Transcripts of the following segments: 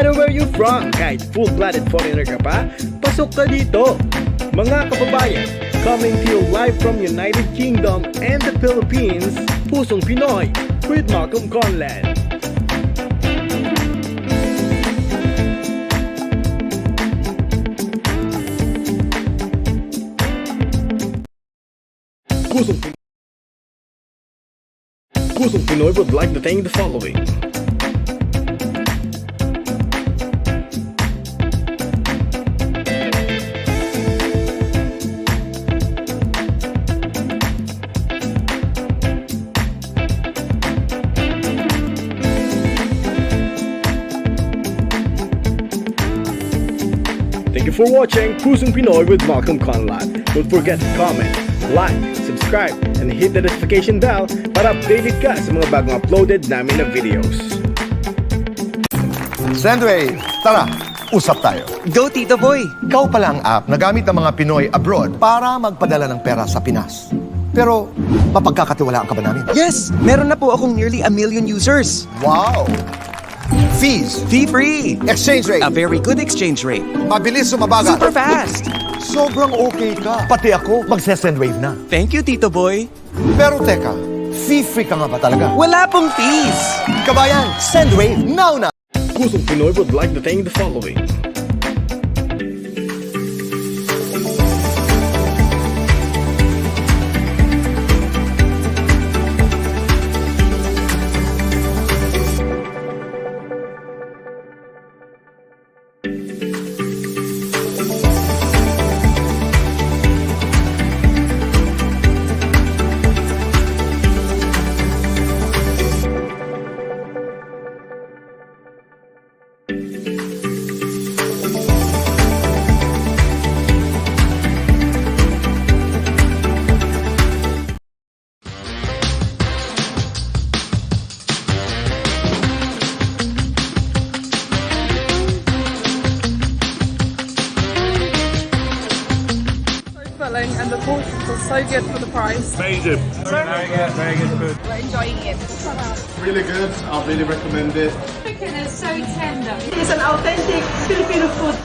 matter where you're from, kahit full-blooded foreigner ka pa, pasok ka dito. Mga kababayan, coming to you live from United Kingdom and the Philippines, Pusong Pinoy with Malcom Conlan. Pusong Pinoy would like to thank the following. Thank you for watching Pusong Pinoy with Malcom Conlan. Don't forget to comment, like, subscribe, and hit the notification bell para updated ka sa mga bagong uploaded namin na videos. Sendwave, tara, usap tayo. Go, Tito Boy! Ikaw pala ang app na gamit ng mga Pinoy abroad para magpadala ng pera sa Pinas. Pero, mapagkakatiwalaan ka ba namin? Yes! Meron na po akong nearly 1 million users. Wow! Fees, Fee-free! exchange rate, A very good exchange rate. mabilis sumabagat. Super fast! Sobrang okay ka. Pati ako, magse-Sendwave na. Thank you, Tito Boy! Pero teka, fee-free ka nga ba talaga? Wala pong fees! Kabayan, Sendwave, now na! Pusong Pinoy would like to thank the following. And the portions are so good for the price. Amazing. Very good food. We're enjoying it. Really good. I'll really recommend it. Chicken is so tender. It's an authentic Filipino food.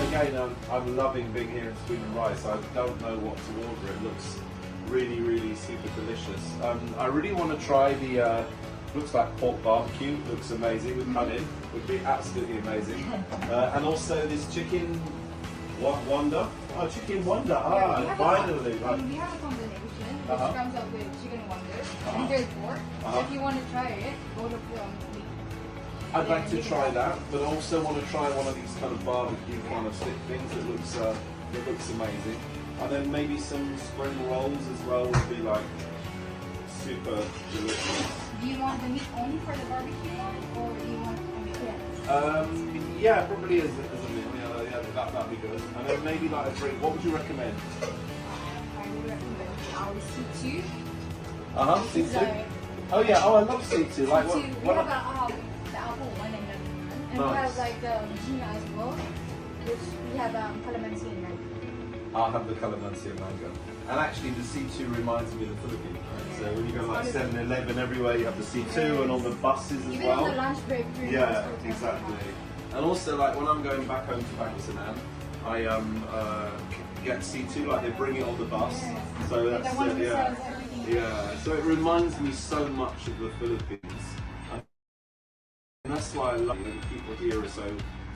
Again, I'm loving being here in Sweden Rice. I don't know what to order. It looks really super delicious. I really want to try the, looks like pork barbecue. Looks amazing with cut in. Would be absolutely amazing. And also this chicken wonder. Oh, chicken wonder. Finally. We have a combination which Uh-huh. comes up with chicken wonder Uh-huh. and grilled pork. Uh-huh. If you want to try it, go to meat. I'd like to try that, but I also want to try one of these kind of barbecue kind of stick things that looks amazing. And then maybe some spring rolls as well would be like super delicious. Do you want the meat only for the barbecue one, or do you want a meat? Yeah, probably as a meal. Yeah, that'd be good. And then maybe like a drink. What would you recommend? I would recommend our C2. C2. So, Oh yeah. Oh, I love C2. Like C2, we what? have the apple one and we Nice. have like the Gina as well, which we have calamansi and mango. I'll have the calamansi and mango. And actually, the C2 reminds me of the Philippines. Right? So when you go like 7-Eleven everywhere, you have the C2 and on the buses as Even well. on the lunch break. during Yeah, lunch break, exactly. And also, like when I'm going back home to Pakistan, I get C2. Like they bring it on the bus, so that's The one who yeah, sells everything. yeah. So it reminds me so much of the Philippines, and that's why I love it. The people here are so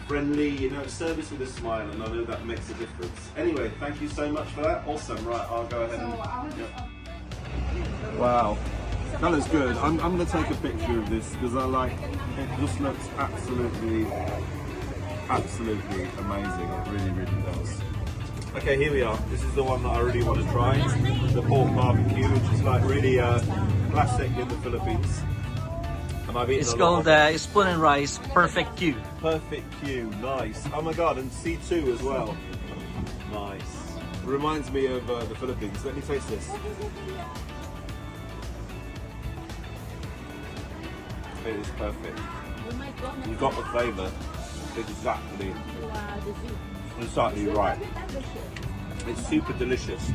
friendly. You know, service with a smile, and I know that makes a difference. Anyway, thank you so much for that. Awesome. Right, I'll go ahead So and. I would, Yep. Wow. That looks good. I'm going to take a picture of this because I like it. Just looks absolutely amazing. It really does. Okay, here we are. This is the one that I really want to try. The pork barbecue, which is like really classic in the Philippines. And I've eaten It's a lot called of it. Spoon and Rice Perfect Q. Perfect Q, nice. Oh my god, and C2 as well. Nice. Reminds me of the Philippines. Let me taste this. It is perfect. You got the flavour exactly right. It's super delicious.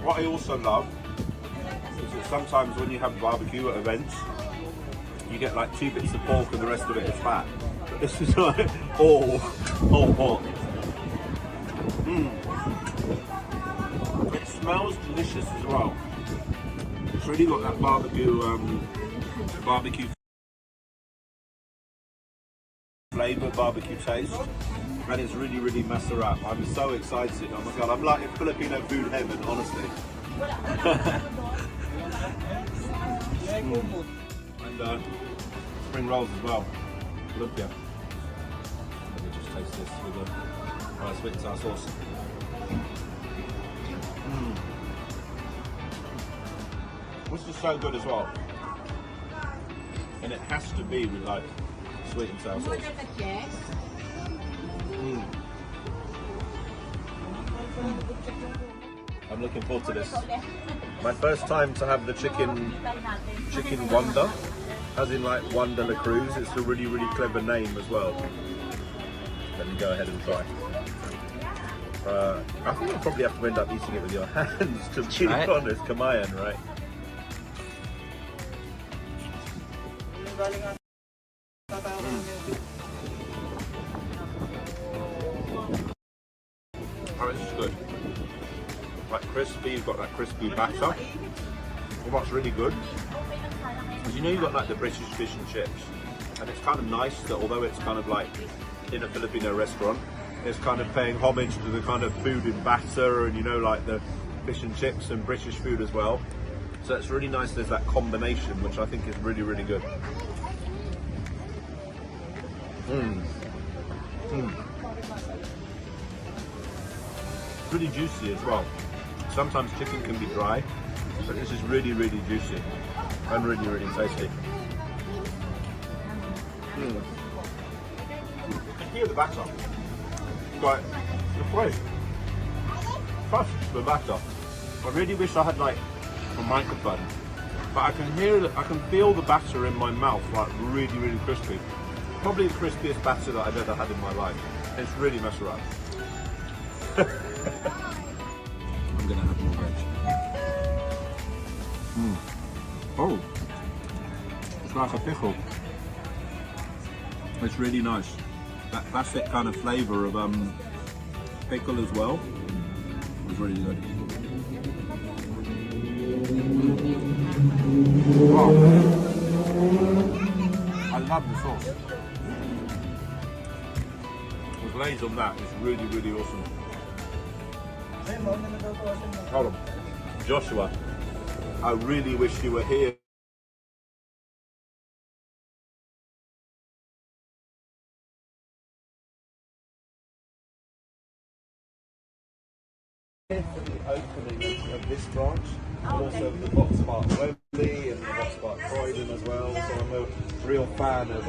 What I also love is that sometimes when you have barbecue at events, you get like 2 bits of pork and the rest of it is fat. But this is like all pork. It smells delicious as well. It's really got that barbecue flavour, barbecue taste, and it's really messed up. I'm so excited. Oh my god, I'm like in Filipino food heaven, honestly. And spring rolls as well. Look here. Let me just taste this with a sweet and sour sauce. This is so good as well. And it has to be with like sweet and sour sauce. I'm looking forward to this. My first time to have the chicken Wonder, as in like Wonder La Cruz. It's a really clever name as well. Let me go ahead and try. I think you'll probably have to end up eating it with your hands, to be honest. Kamayan, right? Oh, this is good. Like crispy, you've got that crispy batter. And what's really good is, you know, you've got like the British fish and chips, and it's kind of nice that although it's kind of like in a Filipino restaurant, it's kind of paying homage to the kind of food in batter and, you know, like the fish and chips and British food as well. So it's really nice there's that combination, which I think is really good. Really juicy as well. Sometimes chicken can be dry, but this is really juicy and really tasty. You can hear the batter. Quite fresh the batter. I really wish I had like a microphone, but I can feel the batter in my mouth, like really crispy. Probably the crispiest batter that I've ever had in my life. It's really messed up. I'm gonna have more veg. Oh, it's like a pickle. It's really nice. That classic kind of flavour of pickle as well. It's really good. Wow. I love the sauce. The glaze on that is really awesome. Hold on. Joshua, I really wish you were here. For the opening of this branch, and also the Box Park Wembley and the Box Park Croydon as well. So I'm a real fan of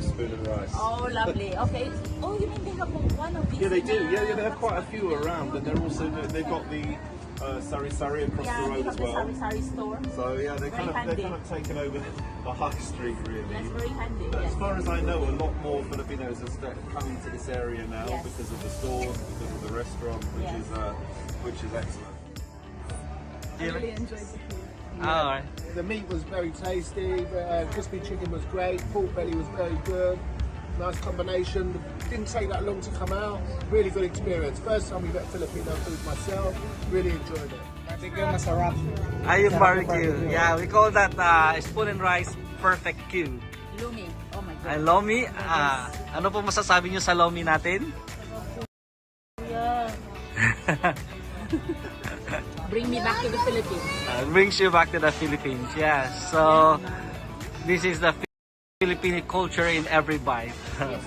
Spoon and Rice. Oh, lovely. Okay. Oh, you mean they have one of these? Yeah, they do. Yeah, they have quite a few around, and they're also they've got the Sari Sari across the road as well. Sari Sari store. So yeah, they're kind of taken over the high street really. That's very handy. But Yes. as far as I know, a lot more Filipinos are coming to this area now Yes. because of the stores, because of the restaurant, which is excellent. I really enjoyed the food. Alright. The meat was very tasty, crispy chicken was great, pork belly was very good, nice combination. Didn't take that long to come out, really good experience. First time we got Filipino food myself, really enjoyed it. Ayun barbecue. Yeah, we call that Spoon and Rice Perfect Q. Lumi. Oh my God. Ay, lomi. Ano po masasabi nyo sa lomi natin? Yeah. Bring me back to the Philippines. Brings you back to the Philippines. Yeah. So, this is the Filipino culture in every bite. Yes,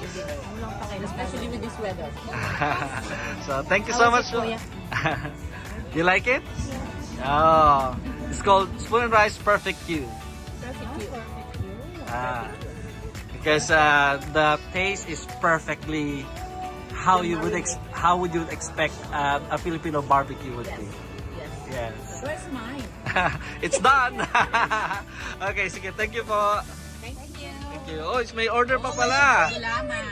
Especially with this weather. So thank you so much. You like it? Oh, it's called Spoon and Rice Perfect Q. Because the taste is perfectly how would you expect a Filipino barbecue would be. Yes. Where's mine? It's done. Okay, sige, thank you po. Thank you. Thank you. Oh, it's may order pa pala. Gulaman.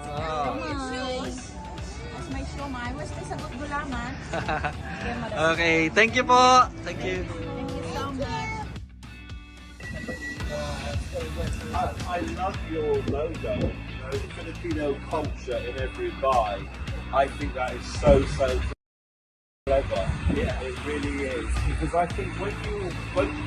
Oh. That's my show, man. Where's the sagot gulaman? Okay, thank you po. Thank you. Thank you so much. I love your logo, you know, the Filipino culture in every buy. I think that is so clever. Yeah, it really is. Because I think when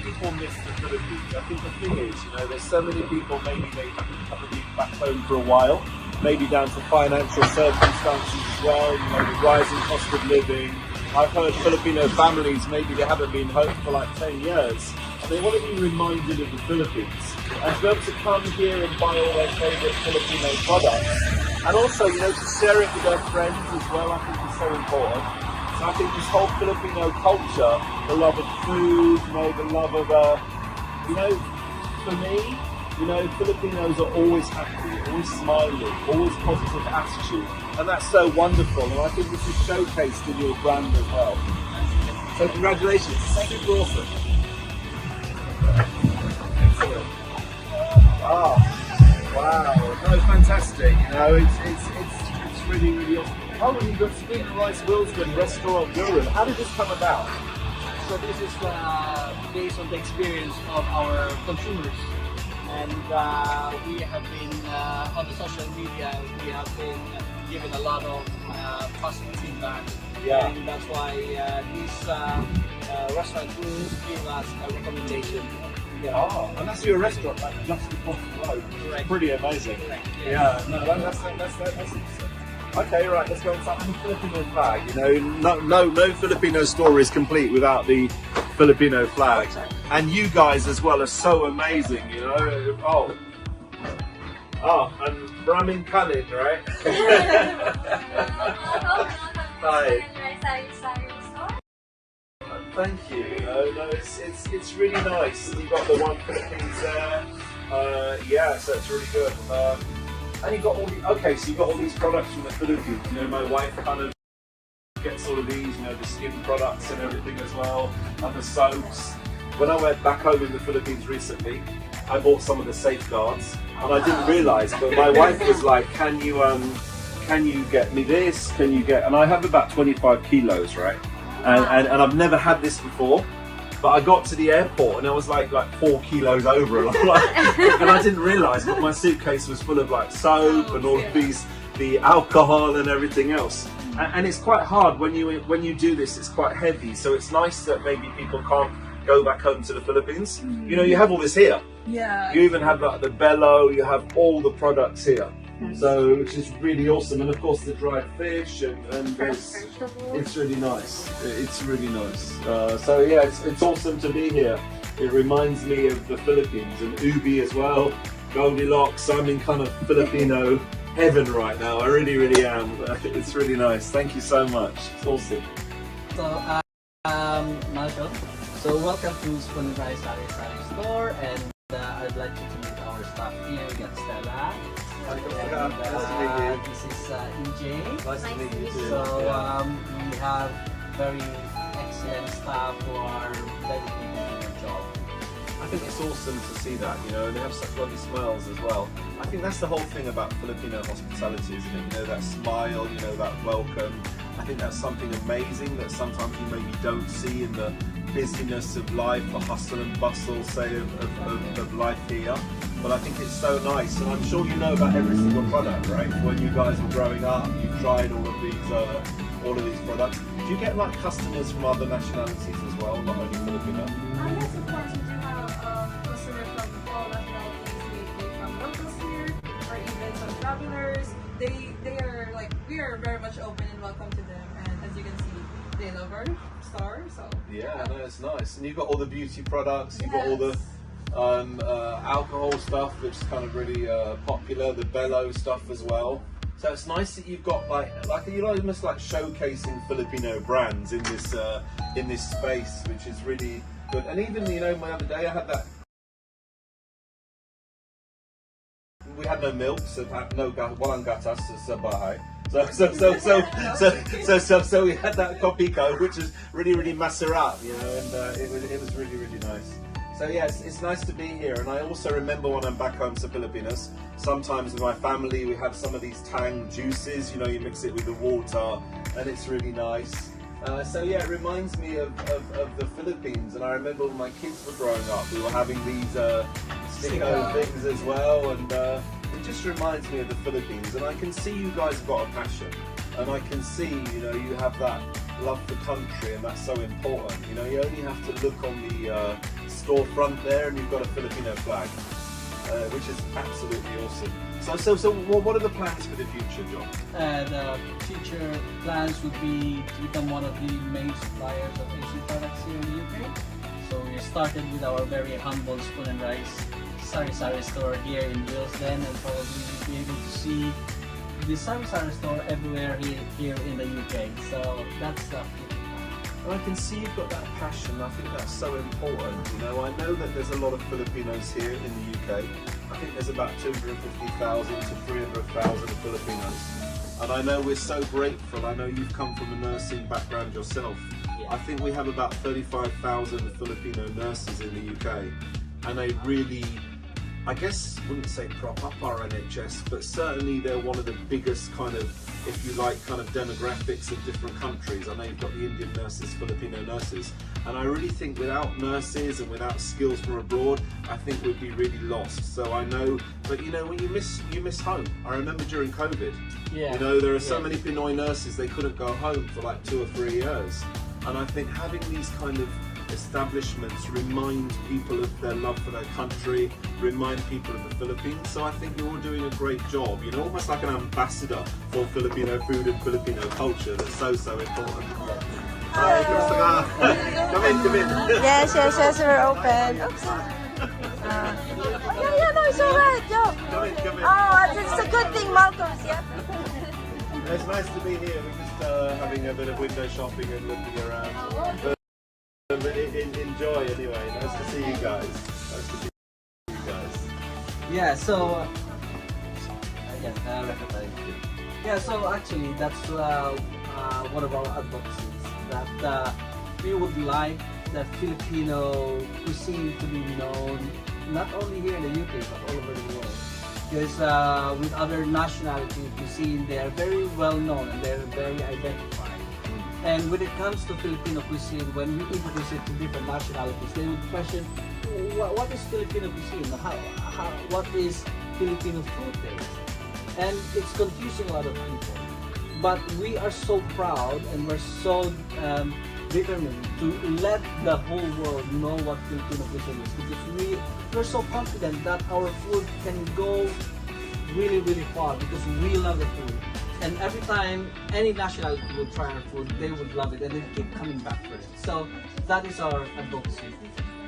people miss the Philippines, I think the thing is, you know, there's so many people maybe they haven't been back home for a while, maybe down to financial circumstances as well, you know, the rising cost of living. I've heard Filipino families, maybe they haven't been home for like 10 years. And they want to be reminded of the Philippines. And to be able to come here and buy all their favourite Filipino products. And also, you know, to share it with their friends as well, I think is so important. So I think this whole Filipino culture, the love of food, you know, the love of, you know, for me, you know, Filipinos are always happy, always smiling, always positive attitude. And that's so wonderful. And I think this is showcased in your brand as well. So congratulations, super awesome. Excellent. Oh, wow. No, fantastic. You know, it's really awesome. Oh, and you've got Spoon and Rice Wilsden Restaurant Guru. How did this come about? So this is based on the experience of our consumers, and we have been on the social media. We have been given a lot of positive feedback, Yeah. and that's why these restaurant groups give us a recommendation. Yeah. Oh, and that's your restaurant, like just across the road. Correct. Pretty amazing. Correct, Yeah, no, that's awesome. Okay, right, let's go inside the Filipino flag. You know, no Filipino story is complete without the Filipino flag. And you guys as well are so amazing, you know. Oh, and Brahmin Kanin, right? Hi. Thank you. No, it's really nice. You've got the one Philippines there. Yeah, so it's really good. And you've got all so you've got all these products from the Philippines. You know, my wife kind of gets all of these, you know, the skin products and everything as well, and the soaps. When I went back home in the Philippines recently, I bought some of the safeguards, and I didn't realise, but my wife was like, can you get me this? Can you get? And I have about 25 kilos, right? And I've never had this before. But I got to the airport and I was like 4 kilos over, and, and I didn't realise that my suitcase was full of like soap and all of the alcohol and everything else. And it's quite hard when you do this. It's quite heavy, so it's nice that maybe people can't go back home to the Philippines. You know, you have all this here. Yeah. You even have like the bello. You have all the products here. So, which is really awesome, and of course the dried fish and it's really nice. It's really nice. So yeah, it's awesome to be here. It reminds me of the Philippines and ubi as well. Goldilocks. I'm in kind of Filipino heaven right now. I really am. It's really nice. Thank you so much. It's awesome. So Malcom. So welcome to Spoon and Rice Sari Store, and I'd like you to meet our staff here. We got Stella. And, this is EJ. Nice to meet you too. So we have very excellent staff who are dedicated to their job. I think it's awesome to see that, you know, and they have such lovely smiles as well. I think that's the whole thing about Filipino hospitality, isn't it? You know, that smile, you know, that welcome. I think that's something amazing that sometimes you maybe don't see in the busyness of life, the hustle and bustle, say, of life here. But I think it's so nice, and I'm sure you know about every single product, right? When you guys were growing up, you tried all of these products. Do you get like customers from other nationalities as well, not only Filipino? Yes, of course, we do have customers from all nationalities, from locals here, or even some travelers. They are like, we are very much open and welcome to them, and as you can see, they love our store. So yeah, no, it's nice, and you've got all the beauty products, you've got all the alcohol stuff, which is kind of really popular, the bellow stuff as well. So it's nice that you've got like you know, almost like showcasing Filipino brands in this space, which is really good. And even, you know, my other day I had that. We had no milk, so no walang gatas sa bahay. So we had that kopiko, which is really masarap, you know, and it was really nice. So yeah, it's nice to be here, and I also remember when I'm back home to Filipinas, sometimes with my family we have some of these tang juices, you know, you mix it with the water, and it's really nice. So yeah, it reminds me of the Philippines, and I remember when my kids were growing up, we were having these sticko things as well, and it just reminds me of the Philippines. And I can see you guys have got a passion, and I can see, you know, you have that love for country, and that's so important. You know, you only have to look on the storefront there, and you've got a Filipino flag, which is absolutely awesome. So what are the plans for the future, John? The future plans would be to become one of the main suppliers of Asian products here in the UK. So we started with our very humble spoon and rice sari-sari store here in Willesden, and probably we'll be able to see the sari-sari store everywhere here in the UK. So that's the future plan. And I can see you've got that passion. I think that's so important. You know, I know that there's a lot of Filipinos here in the UK. I think there's about 250,000 to 300,000 Filipinos. And I know we're so grateful. I know you've come from a nursing background yourself. Yeah. I think we have about 35,000 Filipino nurses in the UK. And they really, I guess, wouldn't say prop up our NHS, but certainly they're one of the biggest kind of, if you like, kind of demographics of different countries. I know you've got the Indian nurses, Filipino nurses, and I really think without nurses and without skills from abroad, I think we'd be really lost. So I know, but you know, when you miss home. I remember during COVID, you know, there are so many Pinoy nurses, they couldn't go home for like 2 or 3 years. And I think having these kind of establishments remind people of their love for their country, remind people of the Philippines. So I think you're all doing a great job, you know, almost like an ambassador for Filipino food and Filipino culture that's so important. Hi, come in. Yes, we're open. Oops. No, it's alright, Joe. Come in. Oh, it's a good thing Malcolm's, yeah. It's nice to be here. We're just having a bit of window shopping and looking around. But enjoy anyway. Nice to see you guys. Yeah, so yeah, so actually that's one of our advocacies, that we would like the Filipino cuisine to be known not only here in the UK but all over the world. Because with other nationality cuisine, they are very well known and they're very identified. And when it comes to Filipino cuisine, when we introduce it to different nationalities, they would question, what is Filipino cuisine? What is Filipino food taste? And it's confusing a lot of people. But we are so proud and we're so determined to let the whole world know what Filipino cuisine is, because we're so confident that our food can go really far because we love the food. And every time any nationality would try our food, they would love it and they keep coming back for it. So that is our advocacy.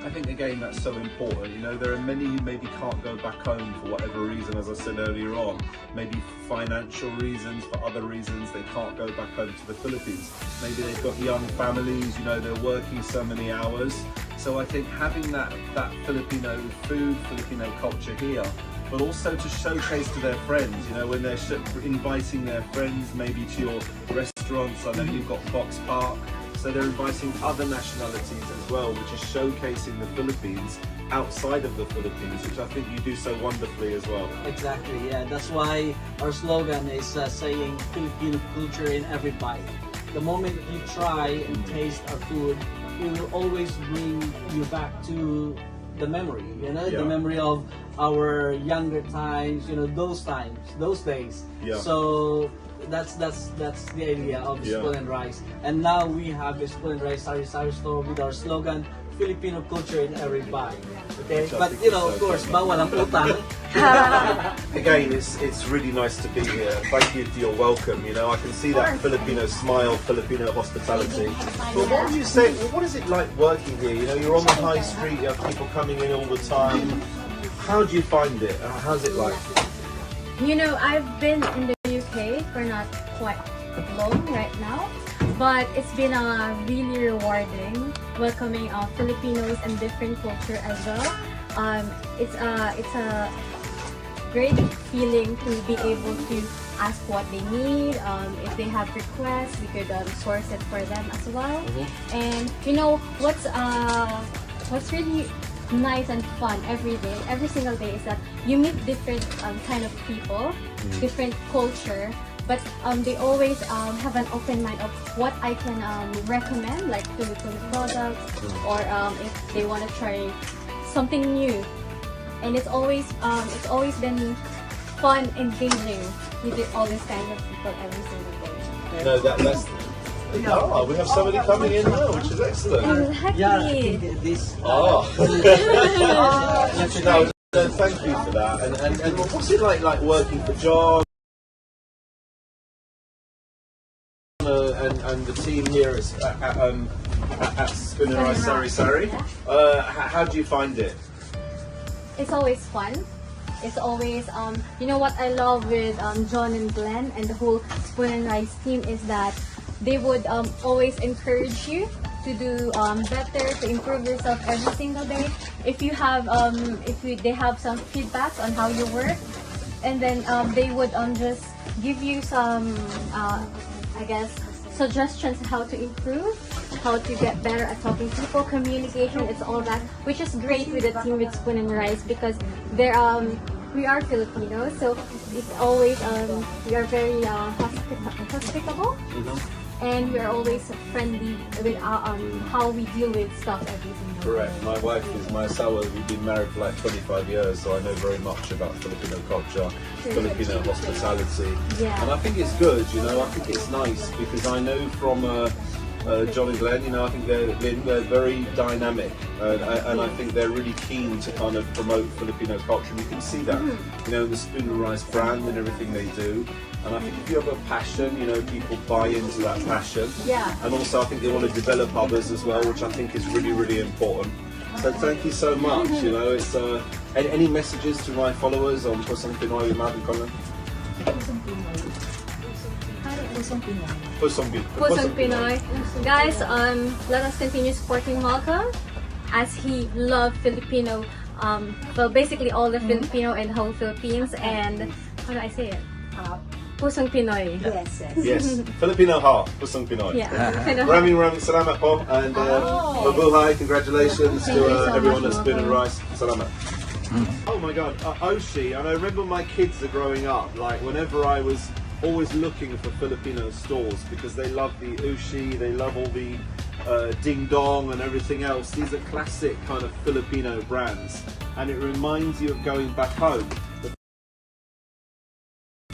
I think again that's so important. You know, there are many who maybe can't go back home for whatever reason, as I said earlier on. Maybe financial reasons, for other reasons they can't go back home to the Philippines. Maybe they've got young families, you know, they're working so many hours. So I think having that Filipino food, Filipino culture here, but also to showcase to their friends, you know, when they're inviting their friends maybe to your restaurants. I know you've got Box Park, so they're inviting other nationalities as well, which is showcasing the Philippines outside of the Philippines, which I think you do so wonderfully as well. Exactly, yeah. That's why our slogan is saying Filipino culture in every bite. The moment you try and taste our food, it will always bring you back to the memory, you know, the memory of our younger times, you know, those times, those days. Yeah. So that's the idea of the spoon and rice. And now we have the spoon and rice sari-sari store with our slogan, Filipino culture in every bite. Okay, but you know, of course, bawal ang utang. Again, it's really nice to be here. Thank you for your welcome. You know, I can see that Filipino smile, Filipino hospitality. But what would you say? What is it like working here? You know, you're on the high street. You have people coming in all the time. How do you find it? How's it like? You know, I've been in the UK for not quite long right now, but it's been really rewarding welcoming Filipinos and different culture as well. It's a great feeling to be able to ask what they need. If they have requests, we could source it for them as well. And you know what's really nice and fun every single day is that you meet different kind of people, different culture, but they always have an open mind of what I can recommend, like Filipino products, or if they want to try something new. And it's always been fun engaging with all these kinds of people every single day. No, that's. Oh, we have somebody coming in now, which is excellent. Exactly. Oh. No, thank you for that. And what's it like working for John and the team here at Spoon and Rice Sari Sari? How do you find it? It's always fun. It's always, you know what I love with John and Glenn and the whole Spoon and Rice team is that they would always encourage you to do better, to improve yourself every single day. If you have, they have some feedbacks on how you work, and then they would just give you some, I guess, suggestions on how to improve, how to get better at talking to people, communication, it's all that, which is great with the team with Spoon and Rice because they're we are Filipinos, so it's always we are very hospitable, and we are always friendly with how we deal with stuff every single day. Correct. My wife is my Sawa. We've been married for like 25 years, so I know very much about Filipino culture, Filipino hospitality. Yeah. And I think it's good, you know, I think it's nice because I know from John and Glenn, you know, I think they're very dynamic and I think they're really keen to kind of promote Filipino culture. And you can see that, you know, the Spoon and Rice brand and everything they do. And I think if you have a passion, you know, people buy into that passion. Yeah. And also I think they want to develop others as well, which I think is really, really important. So thank you so much, you know, it's any messages to my followers on Pusong Pinoy with Malcom Conlan? Pusong Pinoy. Guys, let us continue supporting Malcom as he loves Filipino, well, basically all the Filipino and whole Philippines, and how do I say it? Pusong Pinoy. Yes, Filipino heart, Pusong Pinoy. Yeah. Maraming salamat po, and mabuhay, congratulations to everyone at Spoon and Rice. Salamat. Oh my God, Oshi, and I remember my kids are growing up, like whenever I was always looking for Filipino stores because they love the Ushi, they love all the Ding Dong and everything else. These are classic kind of Filipino brands, and it reminds you of going back home. The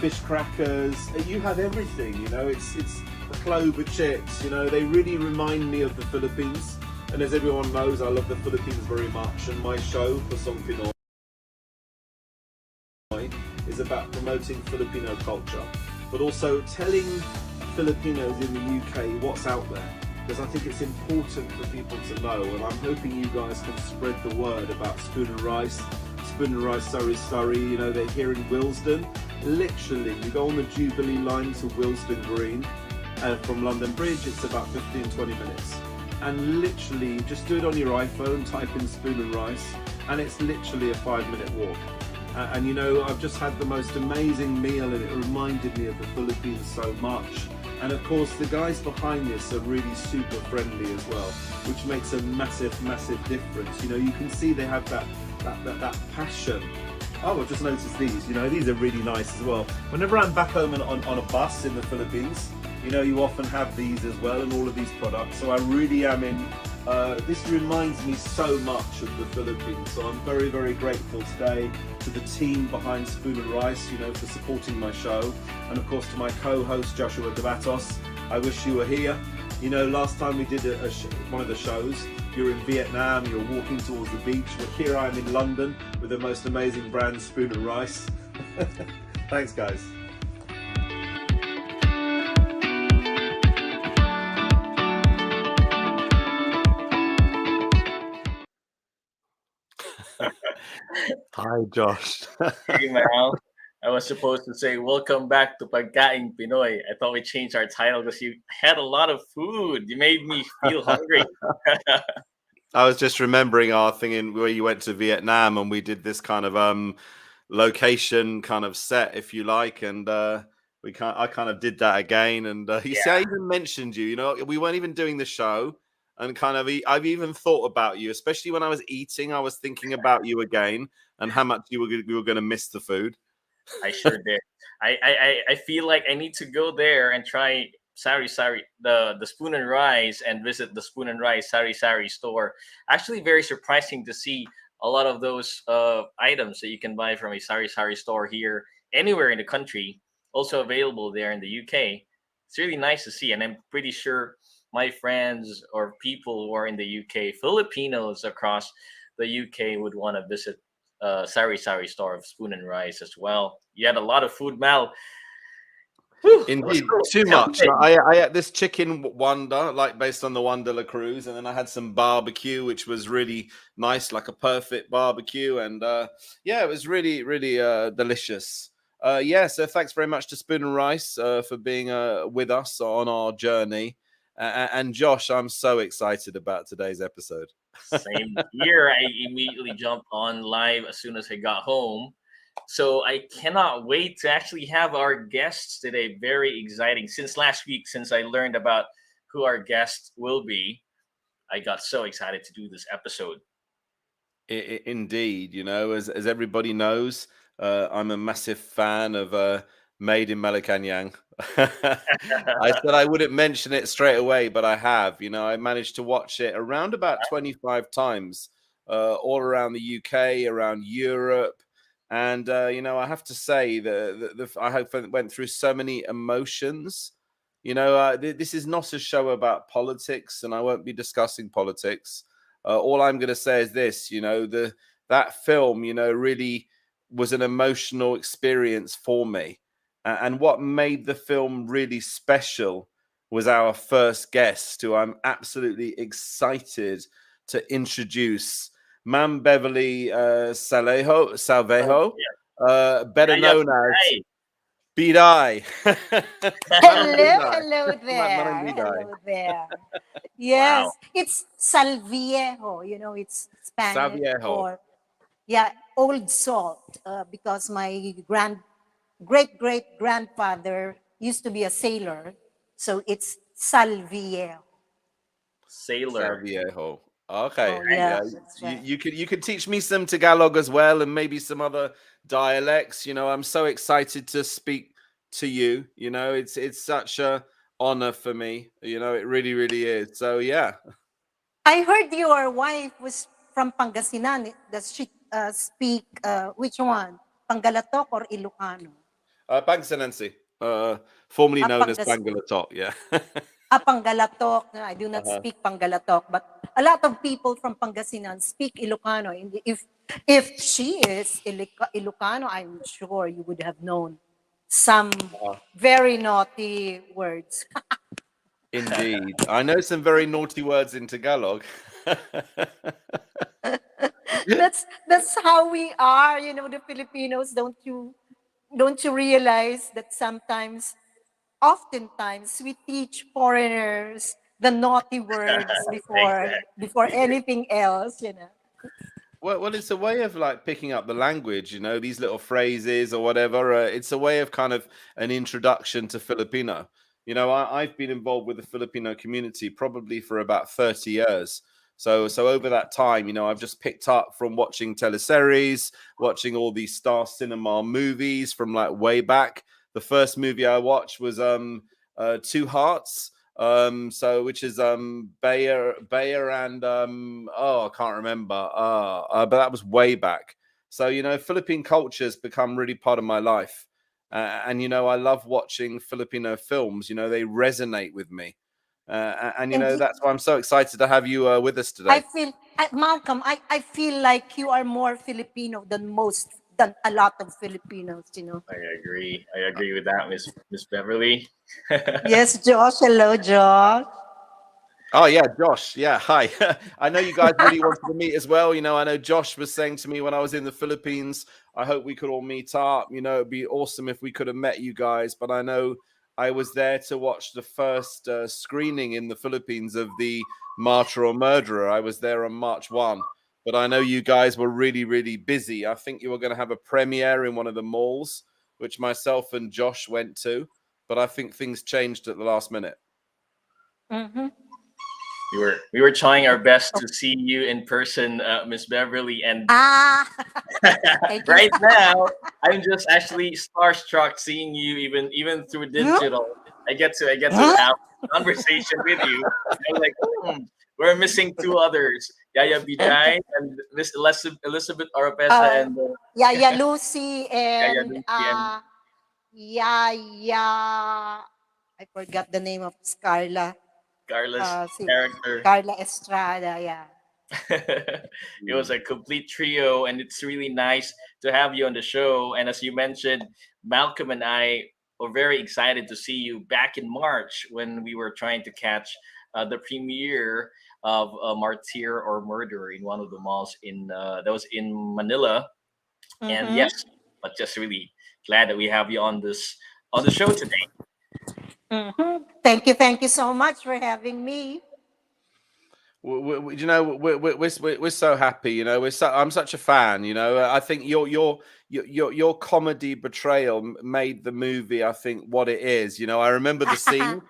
fish crackers, you have everything, you know, it's the clover chips, you know, they really remind me of the Philippines. And as everyone knows, I love the Philippines very much, and my show, Pusong Pinoy, is about promoting Filipino culture, but also telling Filipinos in the UK what's out there, because I think it's important for people to know, and I'm hoping you guys can spread the word about Spoon and Rice Surrey, you know, they're here in Willesden. Literally, you go on the Jubilee line to Willesden Green, from London Bridge, it's about 15-20 minutes. And literally, just do it on your iPhone, type in Spoon and Rice, and it's literally a 5-minute walk. And you know, I've just had the most amazing meal and it reminded me of the Philippines so much. And of course, the guys behind this are really super friendly as well, which makes a massive, massive difference. You know, you can see they have that passion. Oh, I've just noticed these, you know, these are really nice as well. Whenever I'm back home on a bus in the Philippines, you know, you often have these as well and all of these products. So I really am in, this reminds me so much of the Philippines. So I'm very, very grateful today to the team behind Spoon and Rice, you know, for supporting my show. And of course to my co-host Joshua Debatos, I wish you were here. You know, last time we did one of the shows, you were in Vietnam, you were walking towards the beach. Well, here I am in London with the most amazing brand, Spoon and Rice. Thanks, guys. Hi, Josh. Hey, Mal. I was supposed to say, welcome back to Pagkaing Pinoy. I thought we changed our title because you had a lot of food. You made me feel hungry. I was just remembering our thing in where you went to Vietnam and we did this kind of location kind of set, if you like, and I kind of did that again. And you see, I even mentioned you. You know, we weren't even doing the show, and kind of I've even thought about you, especially when I was eating. I was thinking about you again and how much you were going to miss the food. I sure did. I feel like I need to go there and try the Spoon and Rice and visit the Spoon and Rice Sari store. Actually, very surprising to see a lot of those items that you can buy from a Sari store here anywhere in the country, also available there in the UK. It's really nice to see, and I'm pretty sure my friends or people who are in the UK, Filipinos across the UK, would want to visit Sari store of Spoon and Rice as well. You had a lot of food, Mal. Whew, Indeed, cool. too much. I had this chicken wonder, like based on the Wonderla cruise, and then I had some barbecue, which was really nice, like a perfect barbecue, and yeah, it was really, really delicious. Yeah, so thanks very much to Spoon and Rice for being with us on our journey. And Josh, I'm so excited about today's episode. Same here. I immediately jumped on live as soon as I got home. So I cannot wait to actually have our guests today. Very exciting. Since last week, since I learned about who our guest will be, I got so excited to do this episode. Indeed, you know, as everybody knows, I'm a massive fan of Made in Malacanang. I said I wouldn't mention it straight away, but I have. You know, I managed to watch it around about 25 times, all around the UK, around Europe. And, you know, I have to say that I have went through so many emotions. You know, this is not a show about politics, and I won't be discussing politics. All I'm going to say is this, you know, that film, you know, really was an emotional experience for me. And what made the film really special was our first guest, who I'm absolutely excited to introduce, Ma'am Beverly Salviejo, better known as Biday. Hello there. Hello there. Yes, Wow. it's Salviejo. You know, it's Spanish Salviejo. old salt. Because my great grandfather used to be a sailor, so it's Salviejo. Sailor. Salviejo. Okay, Oh yeah, yeah, that's right. you could teach me some Tagalog as well, and maybe some other dialects. You know, I'm so excited to speak to you. You know, it's such a honor for me. You know, it really, really is. So yeah. I heard your wife was from Pangasinan. Does she speak which one? Pangalatok or Ilocano? Pangasinan, formerly known as Pangas. Bangalatok. Yeah. Pangalatok. No, I do not speak Pangalatok, but a lot of people from Pangasinan speak Ilocano. And if she is Ilocano, I'm sure you would have known some very naughty words. Indeed, I know some very naughty words in Tagalog. That's how we are, you know, the Filipinos. Don't you realize that oftentimes we teach foreigners the naughty words before anything else, you know. Well, it's a way of like picking up the language, you know, these little phrases or whatever. It's a way of kind of an introduction to Filipino. You know, I've been involved with the Filipino community probably for about 30 years. So over that time, you know, I've just picked up from watching teleseries, watching all these Star Cinema movies from like way back. The first movie I watched was Two Hearts. Which is Bayer and I can't remember. But that was way back. So, you know, Philippine culture has become really part of my life. And, you know, I love watching Filipino films. You know, they resonate with me. And you know, that's why I'm so excited to have you with us I today. feel, Malcolm, I feel like you are more Filipino than a lot of Filipinos, you know. I agree. I agree with that, Miss Beverly. Yes, Josh. Hello, Josh. Oh yeah, Josh. Yeah, hi. I know you guys really wanted to meet as well. You know, I know Josh was saying to me when I was in the Philippines, I hope we could all meet up. You know, it'd be awesome if we could have met you guys. But I know I was there to watch the first screening in the Philippines of the Martyr or Murderer. I was there on March 1. But I know you guys were really, really busy. I think you were going to have a premiere in one of the malls, which myself and Josh went to. But I think things changed at the last minute. Mm-hmm. We were trying our best to see you in person, Miss Beverly, and right now I'm just actually starstruck seeing you even through digital. I get to have a conversation with you. I'm like, we're missing two others, Yaya Biday and Miss Elizabeth Oropesa and Yaya Lucy Yaya and Lucy and Yaya. I forgot the name of Carla. Carla's character. Carla Estrada, yeah. It was a complete trio, and it's really nice to have you on the show. And as you mentioned, Malcolm and I were very excited to see you back in March when we were trying to catch the premiere of Martyr or Murder in one of the malls that was in Manila. And yes, but just really glad that we have you on the show today. Thank you so much for having me. You know, we're so happy. You know, I'm such a fan. You know, I think your comedy portrayal made the movie, I think, what it is. You know, I remember the scene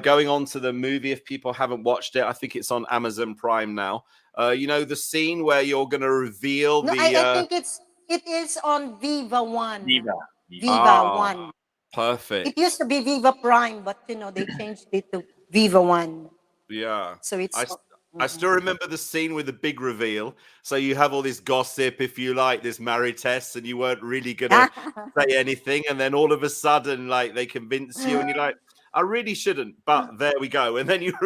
going on to the movie. If people haven't watched it, I think it's on Amazon Prime now. You know, the scene where you're going to reveal No, the. I think it is on Viva One. Viva One. Perfect. It used to be Viva Prime, but you know they changed it to Viva One. Yeah. So it's. I still remember the scene with the big reveal. So you have all this gossip, if you like, this married test, and you weren't really gonna say anything, and then all of a sudden, like they convince you, and you're like, I really shouldn't, but there we go. And then you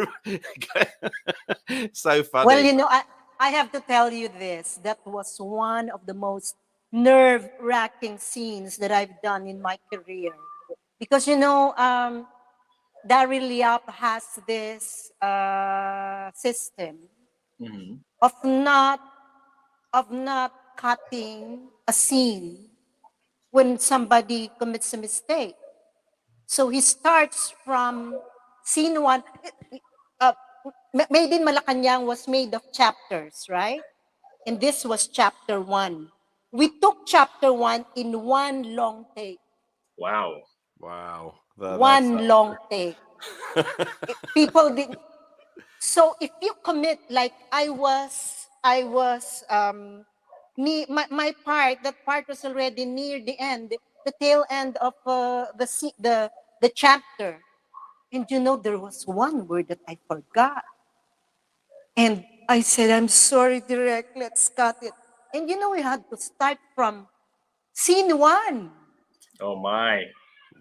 so funny. Well, you know, I have to tell you this. That was one of the most nerve-wracking scenes that I've done in my career. Because, you know, Daryl Yap has this system of not cutting a scene when somebody commits a mistake. So he starts from scene one. Made in Malacanang was made of chapters, right? And this was chapter 1. We took chapter 1 in one long take. Wow. One long take. People did. So if you commit, like my part, that part was already near the end, the tail end of the chapter. And you know, there was one word that I forgot. And I said, I'm sorry, Direct, let's cut it. And you know, we had to start from scene 1. Oh my.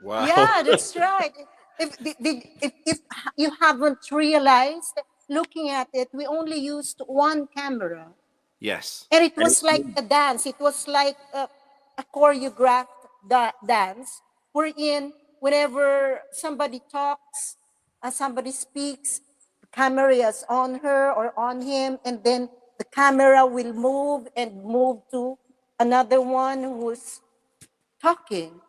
Wow. Yeah, that's right. If you haven't realized, looking at it, we only used one camera. Yes. And it was like a dance. It was like a choreographed dance. Whenever somebody talks, somebody speaks, the camera is on her or on him, and then the camera will move and move to another one who's talking.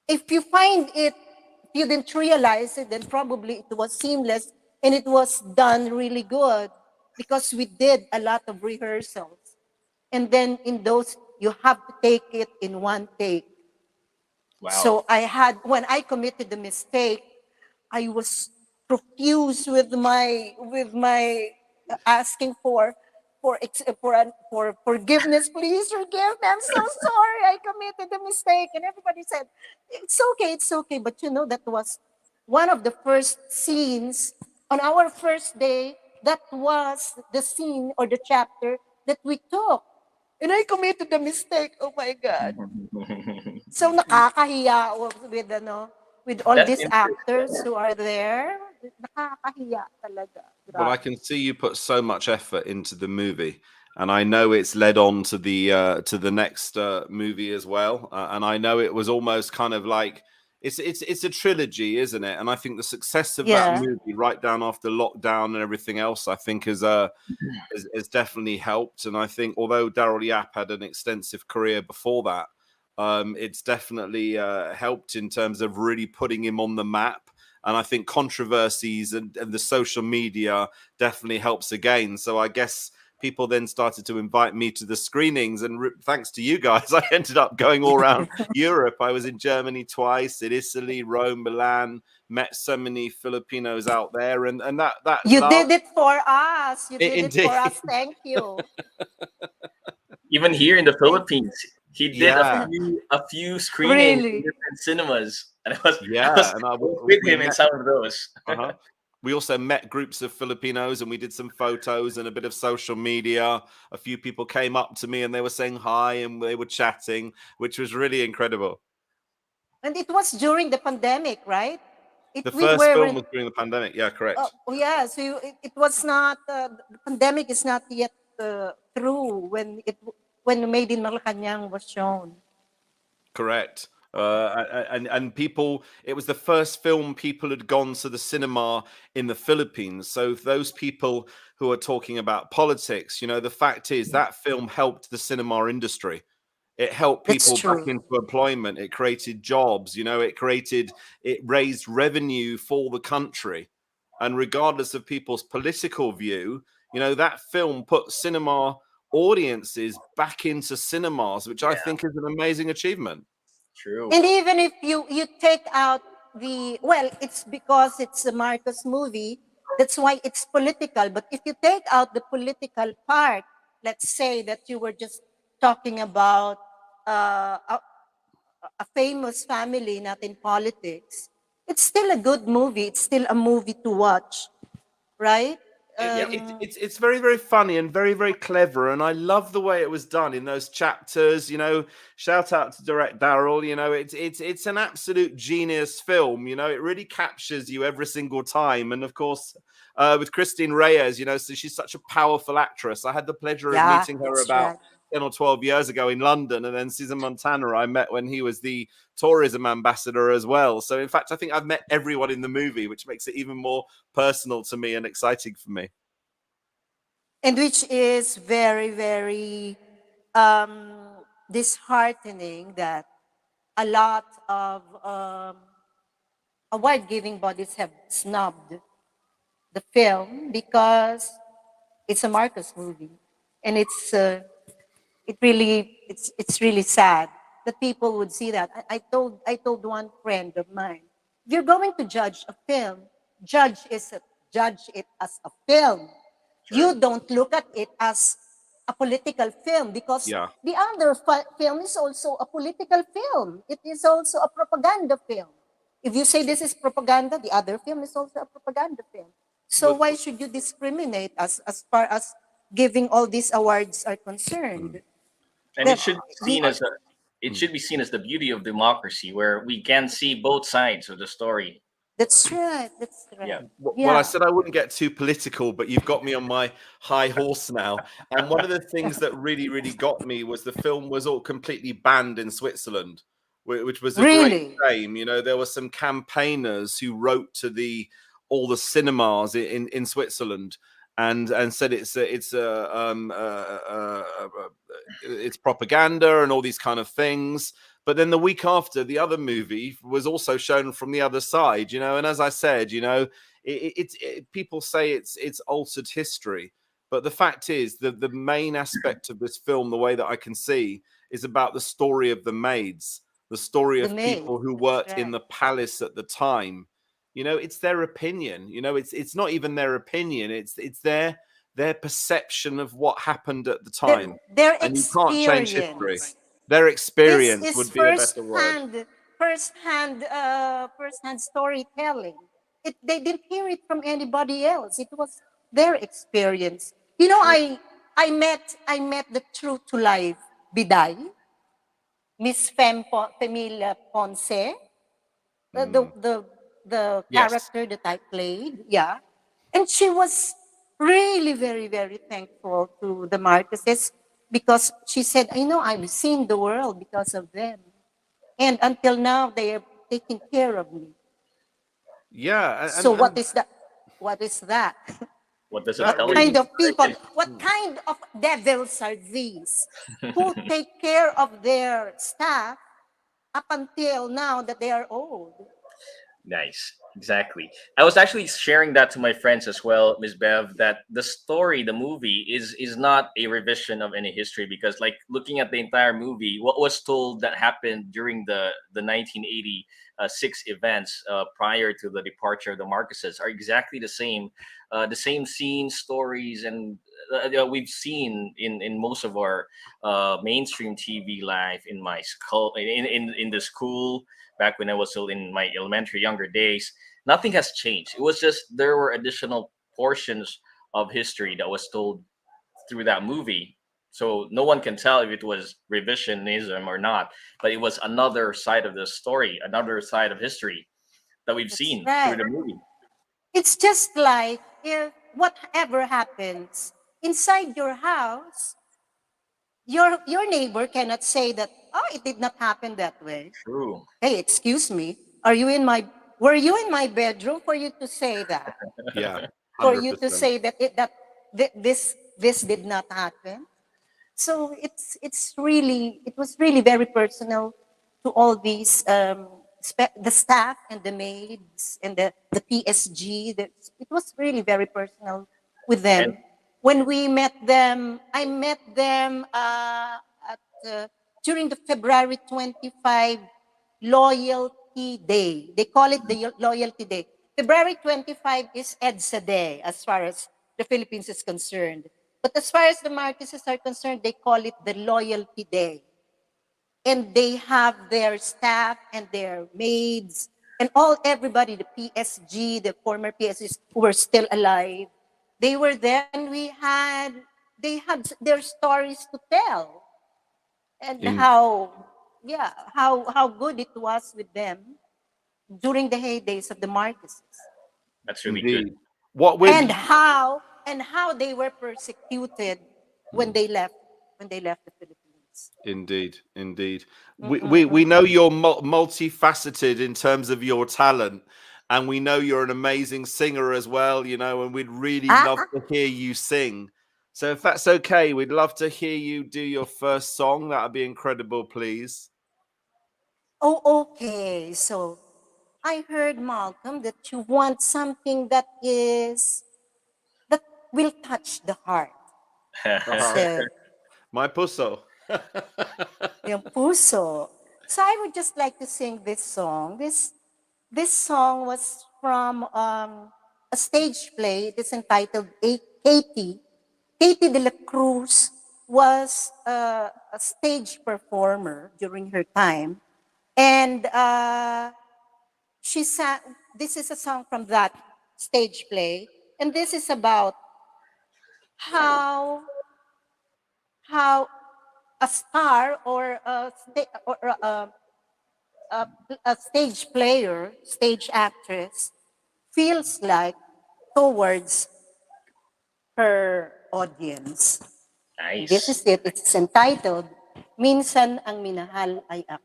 If you find it, if you didn't realize it, then probably it was seamless and it was done really good because we did a lot of rehearsals. And then in those, you have to take it in one take. Wow. So when I committed the mistake, I was profuse with my asking for forgiveness. Please forgive me. I'm so sorry. I committed a mistake. And everybody said, it's okay. But you know, that was one of the first scenes on our first day. That was the scene or the chapter that we took. And I committed the mistake. Oh my God. So nakakahiya with all That's these actors who are there. nakakahiya talaga. Well, I Grabe. can see you put so much effort into the movie, and I know it's led on to the next movie as well. And I know it was almost kind of like it's a trilogy, isn't it? And I think the success of that Yeah. movie, right down after lockdown and everything else, I think has definitely helped. And I think although Daryl Yap had an extensive career before that, it's definitely helped in terms of really putting him on the map. And I think controversies and the social media definitely helps again. So I guess people then started to invite me to the screenings. And thanks to you guys, I ended up going all around Europe. I was in Germany twice, in Italy, Rome, Milan, met so many Filipinos out there. And that You love, did it for us. You did it indeed. for us. Thank you. Even here in the Philippines, he did Yeah. a few screenings in Really? different cinemas, and I was Yeah, and with we him in met. some of those. Uh-huh. We also met groups of Filipinos and we did some photos and a bit of social media. A few people came up to me and they were saying hi and they were chatting, which was really incredible. And it was during the pandemic, right? The We first film weren't. was during the pandemic. Yeah, correct. Yeah. So it was not. The pandemic is not yet through when Made in Malacanang was shown. Correct. And people, it was the first film people had gone to the cinema in the Philippines. So those people who are talking about politics, the fact is that film helped the cinema industry. It helped That's people back true. into employment. It created jobs. It raised revenue for the country. And regardless of people's political view, that film put cinema audiences back into cinemas, which I think is an amazing achievement. True. And even if you take out it's because it's a Marcos movie. That's why it's political. But if you take out the political part, let's say that you were just talking about a famous family, not in politics. It's still a good movie. It's still a movie to watch, right? It's very, very funny and very, very clever, and I love the way it was done in those chapters. Shout out to direct Daryl. It's an absolute genius film. It really captures you every single time. And of course, with Christine Reyes, so she's such a powerful actress. I had the pleasure of Yeah, meeting her that's about right. 10 or 12 years ago in London, and then Cesar Montana I met when he was the tourism ambassador as well. So in fact, I think I've met everyone in the movie, which makes it even more personal to me and exciting for me. And which is very, very disheartening that a lot of award-giving bodies have snubbed the film because it's a Marcos movie, and it's really sad that people would see that. I told one friend of mine, if you're going to judge a film, judge it as a film. You don't look at it as a political film because Yeah. the other film is also a political film. It is also a propaganda film. If you say this is propaganda, the other film is also a propaganda film. So why should you discriminate us as far as giving all these awards are concerned? And it should be seen as the beauty of democracy, where we can see both sides of the story. That's right. That's right. Yeah. Well, I said I wouldn't get too political, but you've got me on my high horse now. And one of the things that really, really got me was the film was all completely banned in Switzerland, which was a great shame. There were some campaigners who wrote to all the cinemas in Switzerland and said it's propaganda and all these kind of things. But then the week after, the other movie was also shown from the other side, and as I said, people say it's altered history. But the fact is that the main aspect of this film, the way that I can see, is about the story of the maids, the story of people who worked in the palace at the time. It's their opinion. It's not even their opinion. It's their perception of what happened at the time. Their and you can't change history. experience. Their experience This is would be a better word. first-hand storytelling. They didn't hear it from anybody else. It was their experience. I met the true to life Biday, Miss Femila Ponce, the Yes. character that I played. Yeah. And she was really very, very thankful to the Marqueses because she said, I know I've seen the world because of them. And until now, they are taking care of me. Yeah, So what and is that? What is that? What does it What that tell kind you? of people, really. what kind of devils are these who take care of their staff up until now that they are old? Nice. Exactly. I was actually sharing that to my friends as well, Miss Bev, that the story, the movie, is not a revision of any history because, like, looking at the entire movie, what was told that happened during the 1986 events prior to the departure of the Marquesas are exactly the same scenes, stories, and we've seen in most of our mainstream TV life in my school, in the school back when I was still in my elementary younger days. Nothing has changed. It was just there were additional portions of history that was told through that movie. So no one can tell if it was revisionism or not, but it was another side of the story, another side of history that we've That's seen through right. the movie. It's just like if whatever happens inside your house, your neighbor cannot say that, oh, it did not happen that way. True. Hey, excuse me, are you in my were you in my bedroom for you to say that? Yeah, For you to 100%. say that this did not happen? So it was really very personal to all these the staff and the maids and the PSG. It was really very personal with And them. When we met them, I met them at during the February 25 Loyalty Day. They call it the Loyalty Day. February 25 is EDSA Day as far as the Philippines is concerned. But as far as the Marquesas are concerned, they call it the Loyalty Day. And they have their staff and their maids and everybody, the PSG, the former PSGs who were still alive. They were there and they had their stories to tell and In, how good it was with them during the heydays of the Marquesas. that's really good. indeed. What we're And how they were persecuted when they left the Philippines. Indeed, indeed. We Mm-mm-mm. know you're multifaceted in terms of your talent, and we know you're an amazing singer as well. And we'd really Ah, love ah. to hear you sing. So if that's okay, we'd love to hear you do your first song. That'd be incredible, please. Oh, okay. So I heard, Malcolm, that you want something that will touch the heart. So My puso. yung puso. So I would just like to sing this song. This song was from a stage play. It is entitled Katie. Katie de la Cruz was a stage performer during her time. And she sang, this is a song from that stage play. And this is about how how a star or a, a stage player, stage actress, feels like towards her audience. And this Nice. is it. It's entitled, Minsan ang minahal ay ako.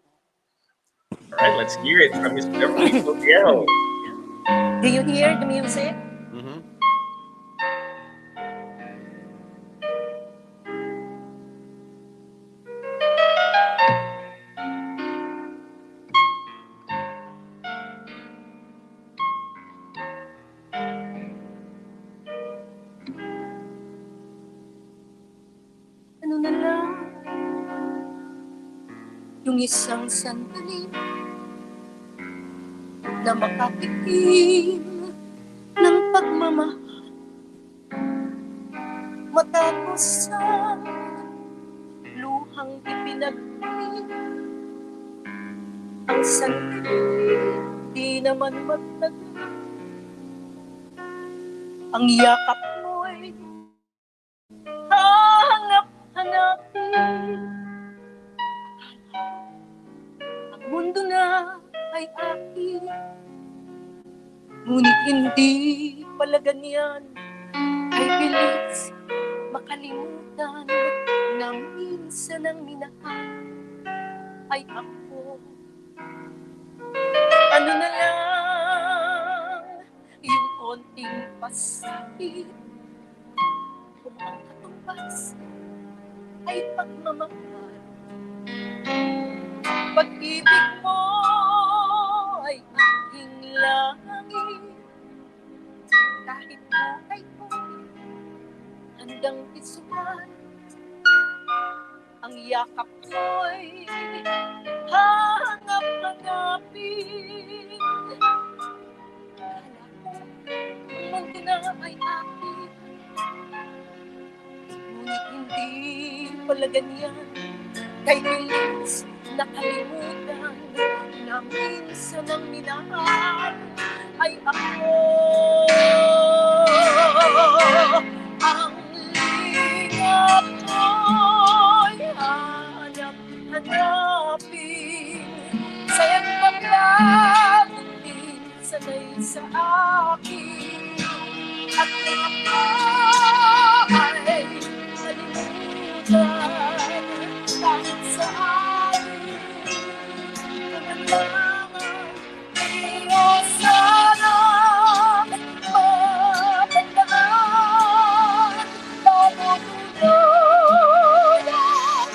All right, let's hear it from Miss Beverly Salviejo. Do you hear the music? Mhm. Ano na lang yung isang sandali na makatikim ng pagmamahal matapos sa luhang ipinagpili ang sandali di naman magtagal ang yakap mo'y hanap-hanapin ang mundo na ay akin Ngunit hindi pala ganyan. Ay bilis makalimutan na minsan ang minahal ay ako. Ano na lang yung konting pasakit kung ang katumbas ay pagmamahal. Pag-ibig mo ay aking langit, kahit buhay ko handang isukan. Ang yakap ko'y hanap-hanapin. Kala ko ang mundo na ay akin, ngunit hindi pala ganyan. Kay bilis nakalimutan na minsan ang minahal ay ako. Ang lingap ko'y hanap-hanapin. Sayang paglag din sanay sa akin. At ako ay nalimutan kahit sa akin. Kamanlangan iyo sanang matandaan bago tuloy ang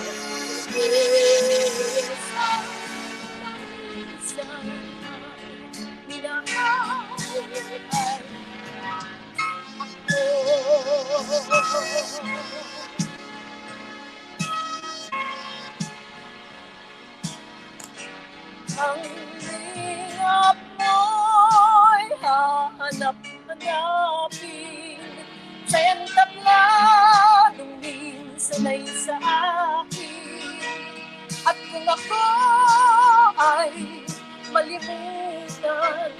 isang minahal ay ako. Ang lingap mo'y hahanap-hanapin. Sayang tabladong minsan ay sa akin. At kung ako ay malimutan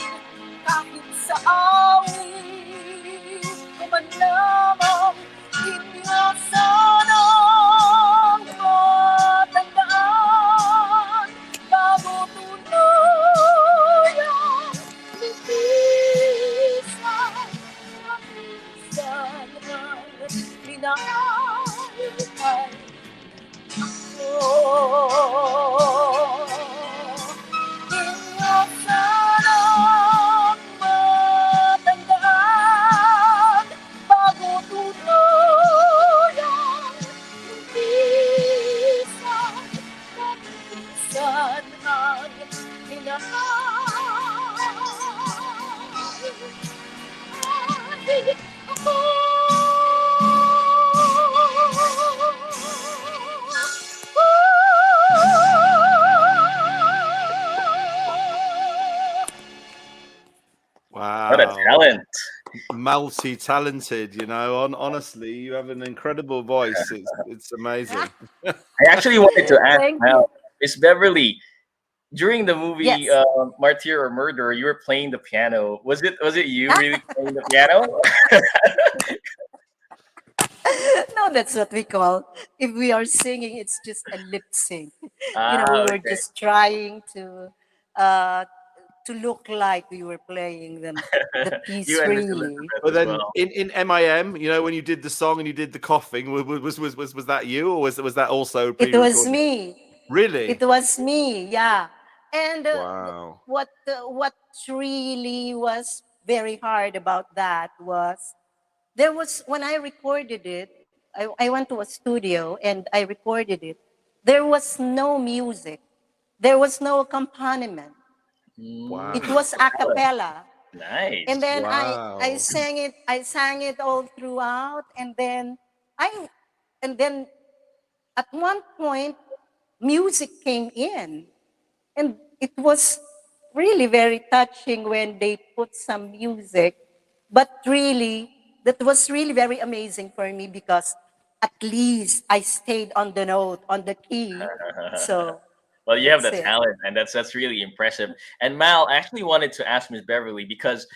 kahit sa awit ko man lamang, inyo sanang matandaan bago tuloy ang lupisan na minsan ang minahal ay ako. Inyo sanang matandaan bago tuloy ang lupisan na minsan ang minahal ay ako. Wow. What a talent. Multi-talented, you know. Honestly, you have an incredible voice. It's amazing. I actually wanted to ask Thank Mel, Miss Beverly, during the movie Yes. Martyr or Murder, you were playing the piano. Was it you really playing the piano? No, that's what we call. If we are singing, it's just a lip sync. We were Okay. just trying to look like we were playing the piece You and Miss really. Elizabeth But as then well. in MIM, you know, when you did the song and you did the coughing, was that you, or was that also It was pre-recorded? me. Really? It was me, yeah. And Wow. what really was very hard about that was there was when I recorded it, I went to a studio and I recorded it. There was no music. There was no accompaniment. Wow. It was a cappella. Nice. And then Wow. I sang it all throughout, and then at one point music came in, and it was really very touching when they put some music. But really, that was really very amazing for me because at least I stayed on the note, on the key. So Well, you have the that's it. talent, and that's really impressive. And Mal, I actually wanted to ask Miss Beverly because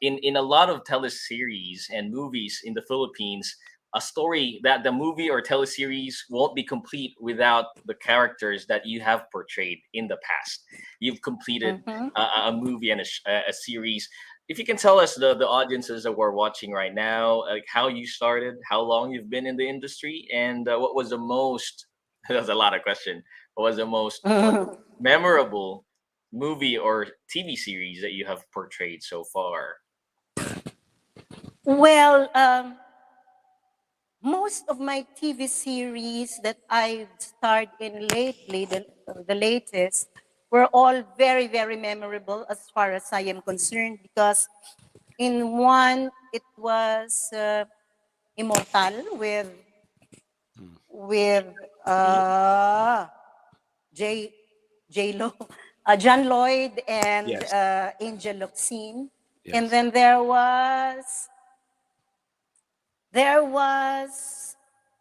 in a lot of teleseries and movies in the Philippines, a story that the movie or teleseries won't be complete without the characters that you have portrayed in the past. You've completed Mhm. a movie and a series. if you can tell us, the audiences that were watching right now, like how you started, how long you've been in the industry, and what was the most that's a lot of question. What was the most memorable movie or TV series that you have portrayed so far? Well, most of my TV series that I've starred in lately, the latest, were all very, very memorable as far as I am concerned, because in one, it was Immortal with J J Lo, John Lloyd and Yes. Angel Locsin. And Yes. then there was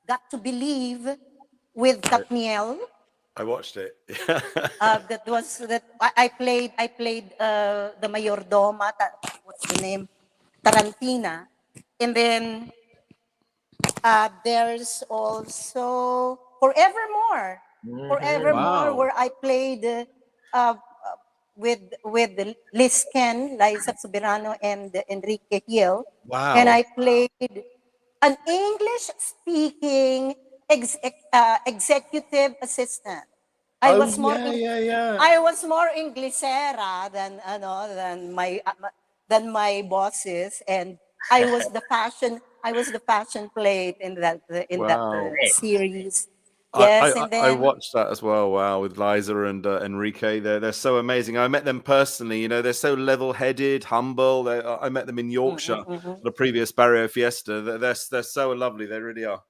Got to Believe with Katniel. I watched it. I played the Mayordoma. What's the name? Tarantina. And then there's also Forevermore. Forevermore, Wow. where I played with Liz Ken, Liza Soberano, and Enrique Hill. And Wow. I played an English-speaking executive assistant. I Oh was more yeah, yeah, yeah. I was more Inglesera than my bosses, and I was the fashion plate in that Wow. series. I, Yes, I and I then watched that as well. Wow, with Liza and Enrique, they're so amazing. I met them personally. You know, they're so level-headed, humble. I met them in Yorkshire at a previous Barrio Fiesta. They're so lovely. They really are.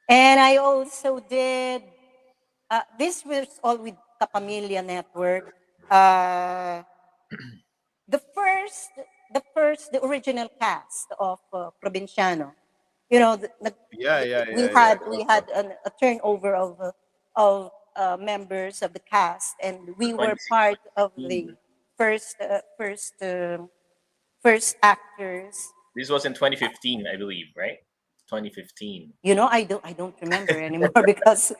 and I also did this was all with Kapamilya Network. Uh, the original cast of Provinciano. You know, Yeah, yeah, we yeah, yeah. had we had a turnover of members of the cast, and we were part of the 2016. first uh, first uh, first actors. This was in 2015, I believe, right? 2015. I don't remember anymore because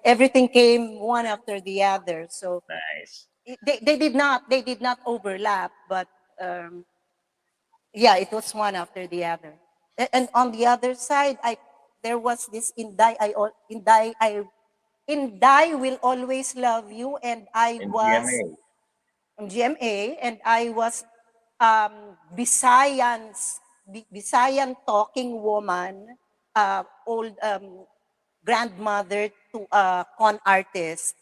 everything came one after the other. So Nice. they did not overlap, but um, yeah, it was one after the other. And on the other side, I there was this in Die Will Always Love You, and I In was GMA. on GMA, and I was Bisayan talking woman, old grandmother to a con artist.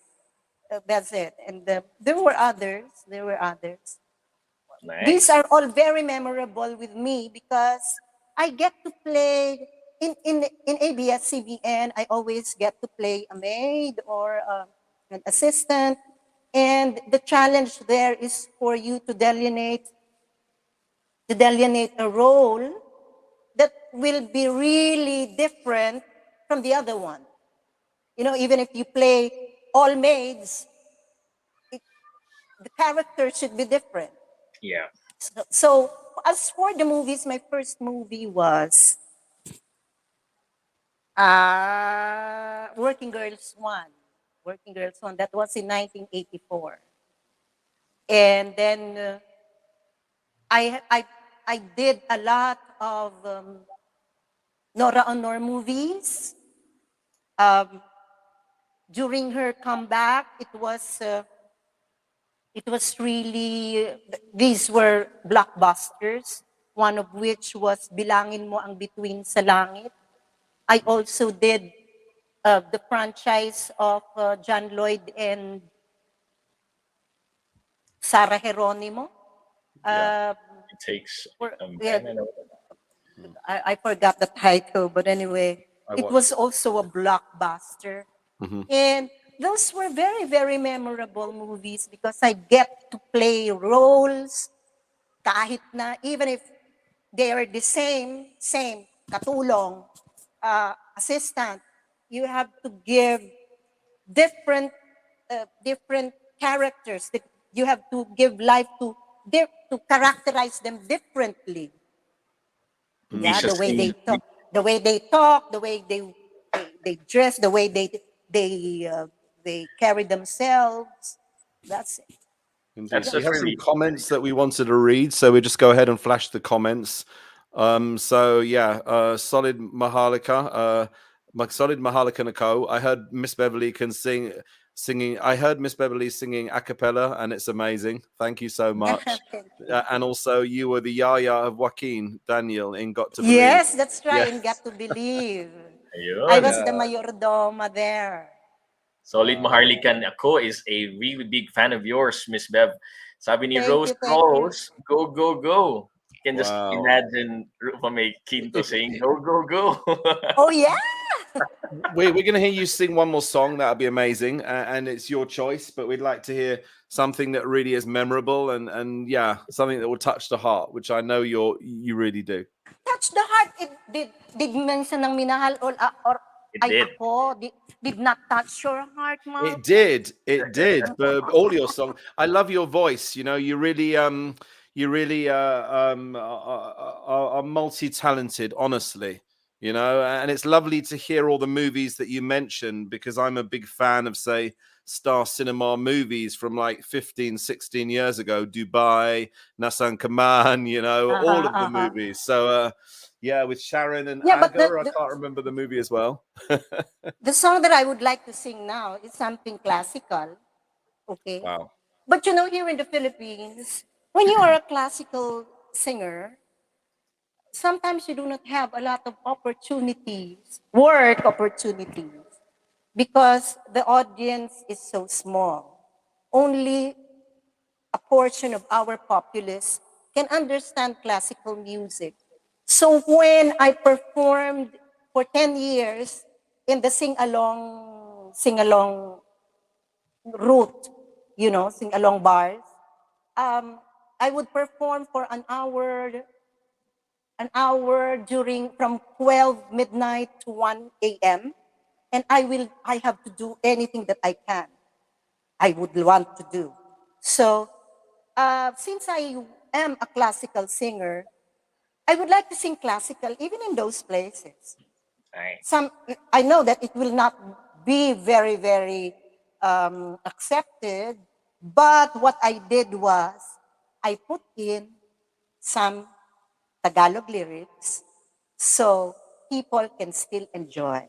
That's it. And there were others. There were others. These Nice. are all very memorable with me because I get to play in ABS-CBN. I always get to play a maid or an assistant, and the challenge there is for you to delineate a role that will be really different from the other one. Even if you play all maids, the character should be different. Yeah. So as for the movies, my first movie was Working Girls 1. Working Girls 1. That was in 1984. And then I did a lot of Nora Honor movies. During her comeback, it was really, these were blockbusters, one of which was Bilangin Mo Ang Bituin sa Langit. I also did the franchise of John Lloyd and Sarah Geronimo. Yeah. It takes a Yeah, man and a woman. I forgot the title, but anyway, I it watched was also a blockbuster. it. Hmm. And those were very, very memorable movies because I get to play roles kahit na, even if they are the same, katulong, assistant, you have to give different characters. That you have to give life to characterize them differently. Yeah, Nisha the way they Singh. talk, the way they dress, the way they carry themselves. That's it. Indeed. That's We have some really comments that we wanted to read, so we just go ahead and flash the comments. So yeah, solid Mahalika, solid Mahalika Nicole. I heard Miss Beverly can singing. I heard Miss Beverly singing a cappella, and it's amazing. Thank you so much. Thank you. And also, you were the Yaya of Joaquin Daniel in Got to Believe. Yes, that's right. Yes. And got to believe. I Ayun. was the mayordoma there. Solid Maharlikan. Ako is a really big fan of yours, Miss Bev. Sabi ni Thank Rose you, thank you. Rose, go, go, go. You can just Wow. imagine Rupa May Quinto saying, go, go, go. Oh, yeah. We're going to hear you sing one more song. That'd be amazing, and it's your choice. But we'd like to hear something that really is memorable and yeah, something that will touch the heart, which I know you really do. Touch the heart. Did mention ng minahal or It ay did. ako did not touch your heart, Mom? It did. But all your songs, I love your voice. You know, you really are multi-talented. Honestly, you know, and it's lovely to hear all the movies that you mentioned because I'm a big fan of, say, Star Cinema movies from like 15, 16 years ago, Dubai, Nasan Kaman, you know, all of the movies. So, yeah, with Sharon and Yeah, but Aga, I can't remember the movie as well. the song that I would like to sing now is something classical. Okay. Wow. But you know, here in the Philippines, when you are a classical singer, sometimes you do not have a lot of opportunities, work opportunities, because the audience is so small. Only a portion of our populace can understand classical music. So when I performed for 10 years in the sing-along route, you know, sing-along bars, I would perform for an hour during from 12 midnight to 1 a.m. And I have to do anything that I would want to do. So since I am a classical singer, I would like to sing classical even in those places. Nice. I know that it will not be very, very accepted, but what I did was I put in some Tagalog lyrics so people can still enjoy.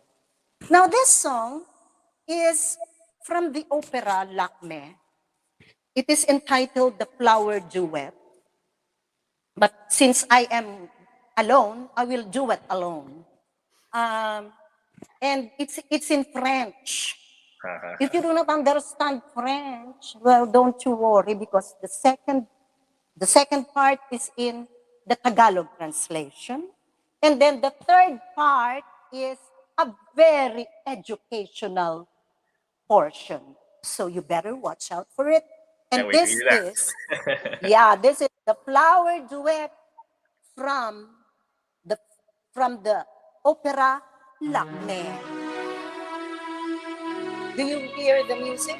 Now, this song is from the opera Lakme. It is entitled The Flower Duet. But since I am alone, I will duet alone. And it's in French. If you do not understand French, well, don't you worry because the second part is in the Tagalog translation. And then the third part is a very educational portion. So you better watch out for it. And Can't wait to this hear that. is, this is the flower duet from the opera Lakme. Do you hear the music?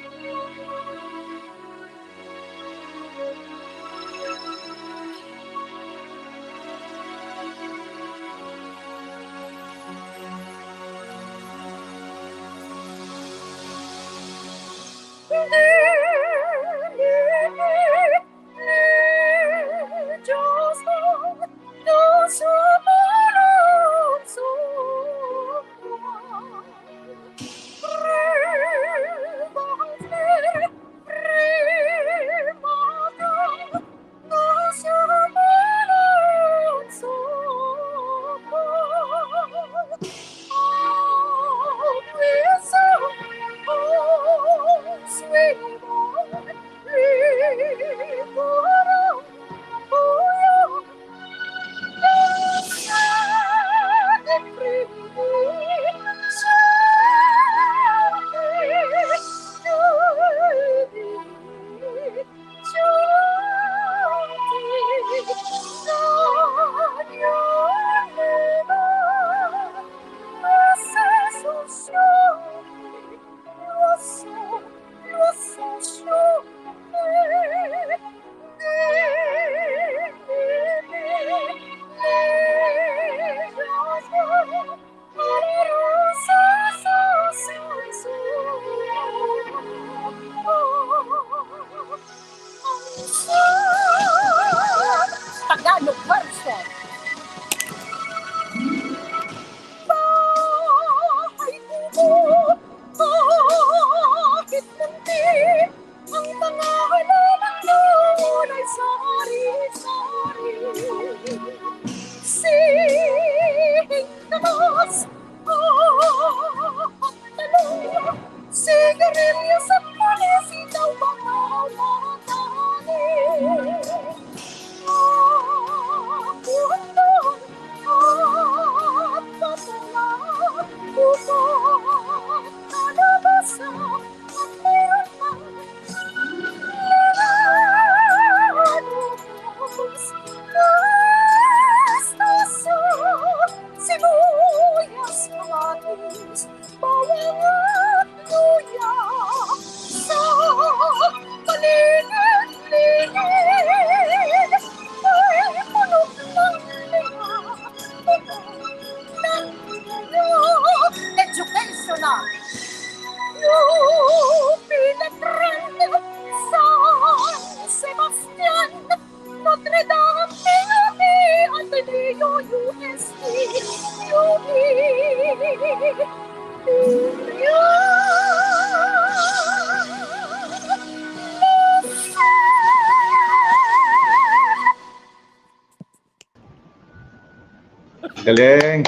Galing.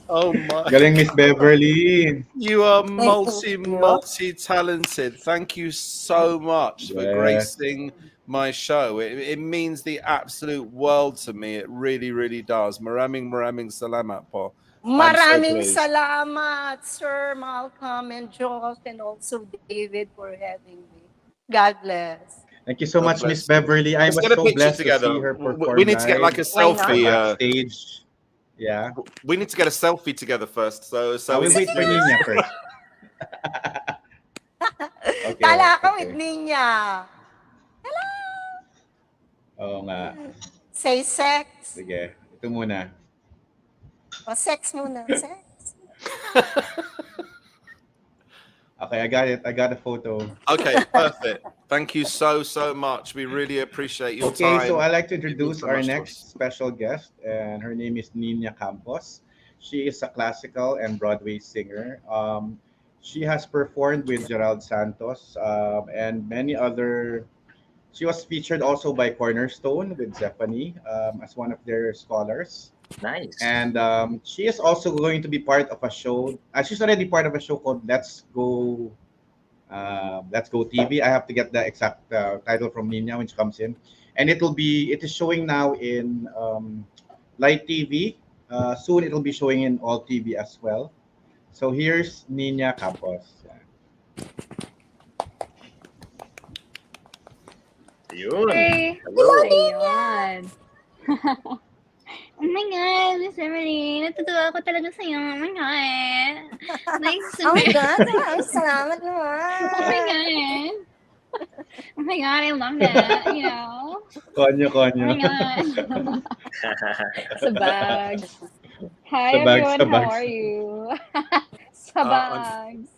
Oh my! Galing, Miss Beverly. You are Thank you. multi-talented. Thank you so much for Yes. gracing my show. It means the absolute world to me. It really does. Maraming salamat po. I'm so Maraming pleased. salamat, Sir Malcolm and Josh, and also David for having me. God bless. Thank you so God much, Miss bless you. Beverly. I Let's was get a so picture blessed to see together. her We perform need to get like live a Why not? selfie. backstage. Yeah. We need to get a selfie together first. I So we will need wait to for do this. Nina first. Okay, Tala ka with okay. Ninya. Oo nga. Say sex. Sige. Ito muna. O, sex muna. Sex. Okay, I got it. I got a photo. Okay, perfect. Thank you so much. We really appreciate your Okay, time. so I'd like to You mean introduce so our much to next us. special guest, and her name is Nina Campos. She is a classical and Broadway singer. She has performed with Gerald Santos and many other. She was featured also by Cornerstone with Zephanie as one of their scholars. Nice. And she is also going to be part of a show. She's already part of a show called Let's Go TV. I have to get the exact title from Nina when she comes in, and it is showing now in Light TV. Soon it will be showing in All TV as well. So here's Nina Campos. Yun. Hey! Hello. Ayun. Oh my God, Miss Beverly, natutuwa ako talaga sa'yo. Oh my God. Nice to Oh my meet God. Maraming salamat naman. Oh my God. Oh my God, I love that, you know? Konyo, Oh konyo. my God. Sabags. Hi Sabags, everyone, how sabags. are you? I'm Sabags.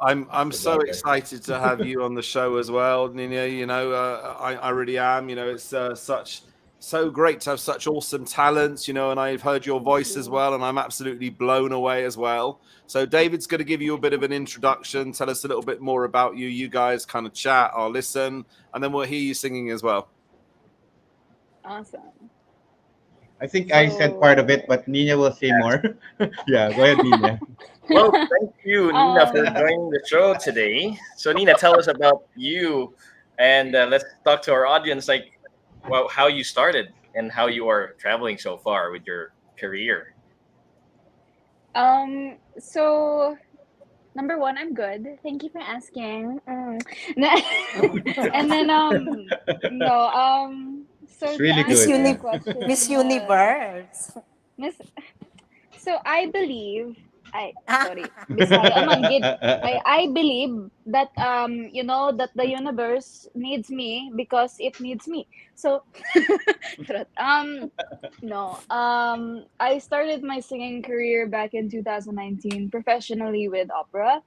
I'm so Sabagay. excited to have you on the show as well, Nina. You know, I really am. You know, it's so great to have such awesome talents. You know, and I've heard your voice as well, and I'm absolutely blown away as well. So David's going to give you a bit of an introduction. Tell us a little bit more about you. You guys kind of chat, I'll listen, and then we'll hear you singing as well. Awesome. I think I said part of it, but Nina will say more. Yeah, go ahead, Nina. Well, thank you, Nina, for Um, joining the show today. So, Nina, tell us about you, and let's talk to our audience, like, well, how you started and how you are traveling so far with your career. so number one, I'm good. Thank you for asking. And then no so It's to really Miss good, answer your yeah. Miss question, Universe. Miss so I believe I sorry, Bisaya manggid. I believe that that the universe needs me because it needs me. So charot. no. I started my singing career back in 2019 professionally with opera.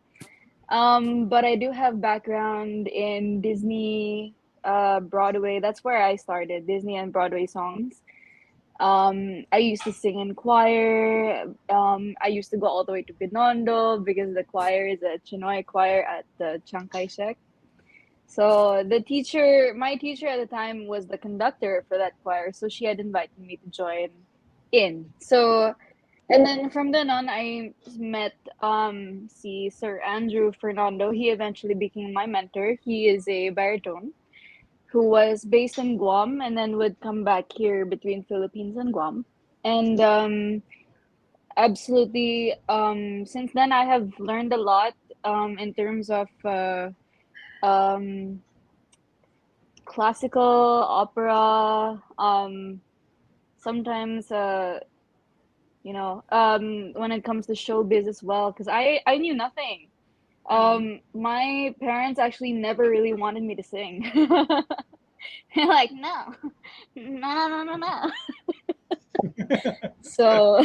But I do have background in Disney, Broadway. That's where I started, Disney and Broadway songs. I used to sing in choir. I used to go all the way to Binondo because the choir is a Chinoy choir at the Chiang Kai-shek. So my teacher at the time was the conductor for that choir. So she had invited me to join in. So, and then from then on, I met see Sir Andrew Fernando. He eventually became my mentor. He is a baritone who was based in Guam and then would come back here between Philippines and Guam. And absolutely, since then I have learned a lot in terms of um, classical opera. Sometimes, when it comes to showbiz as well, because I knew nothing. My parents actually never really wanted me to sing. They're like, no, no. So,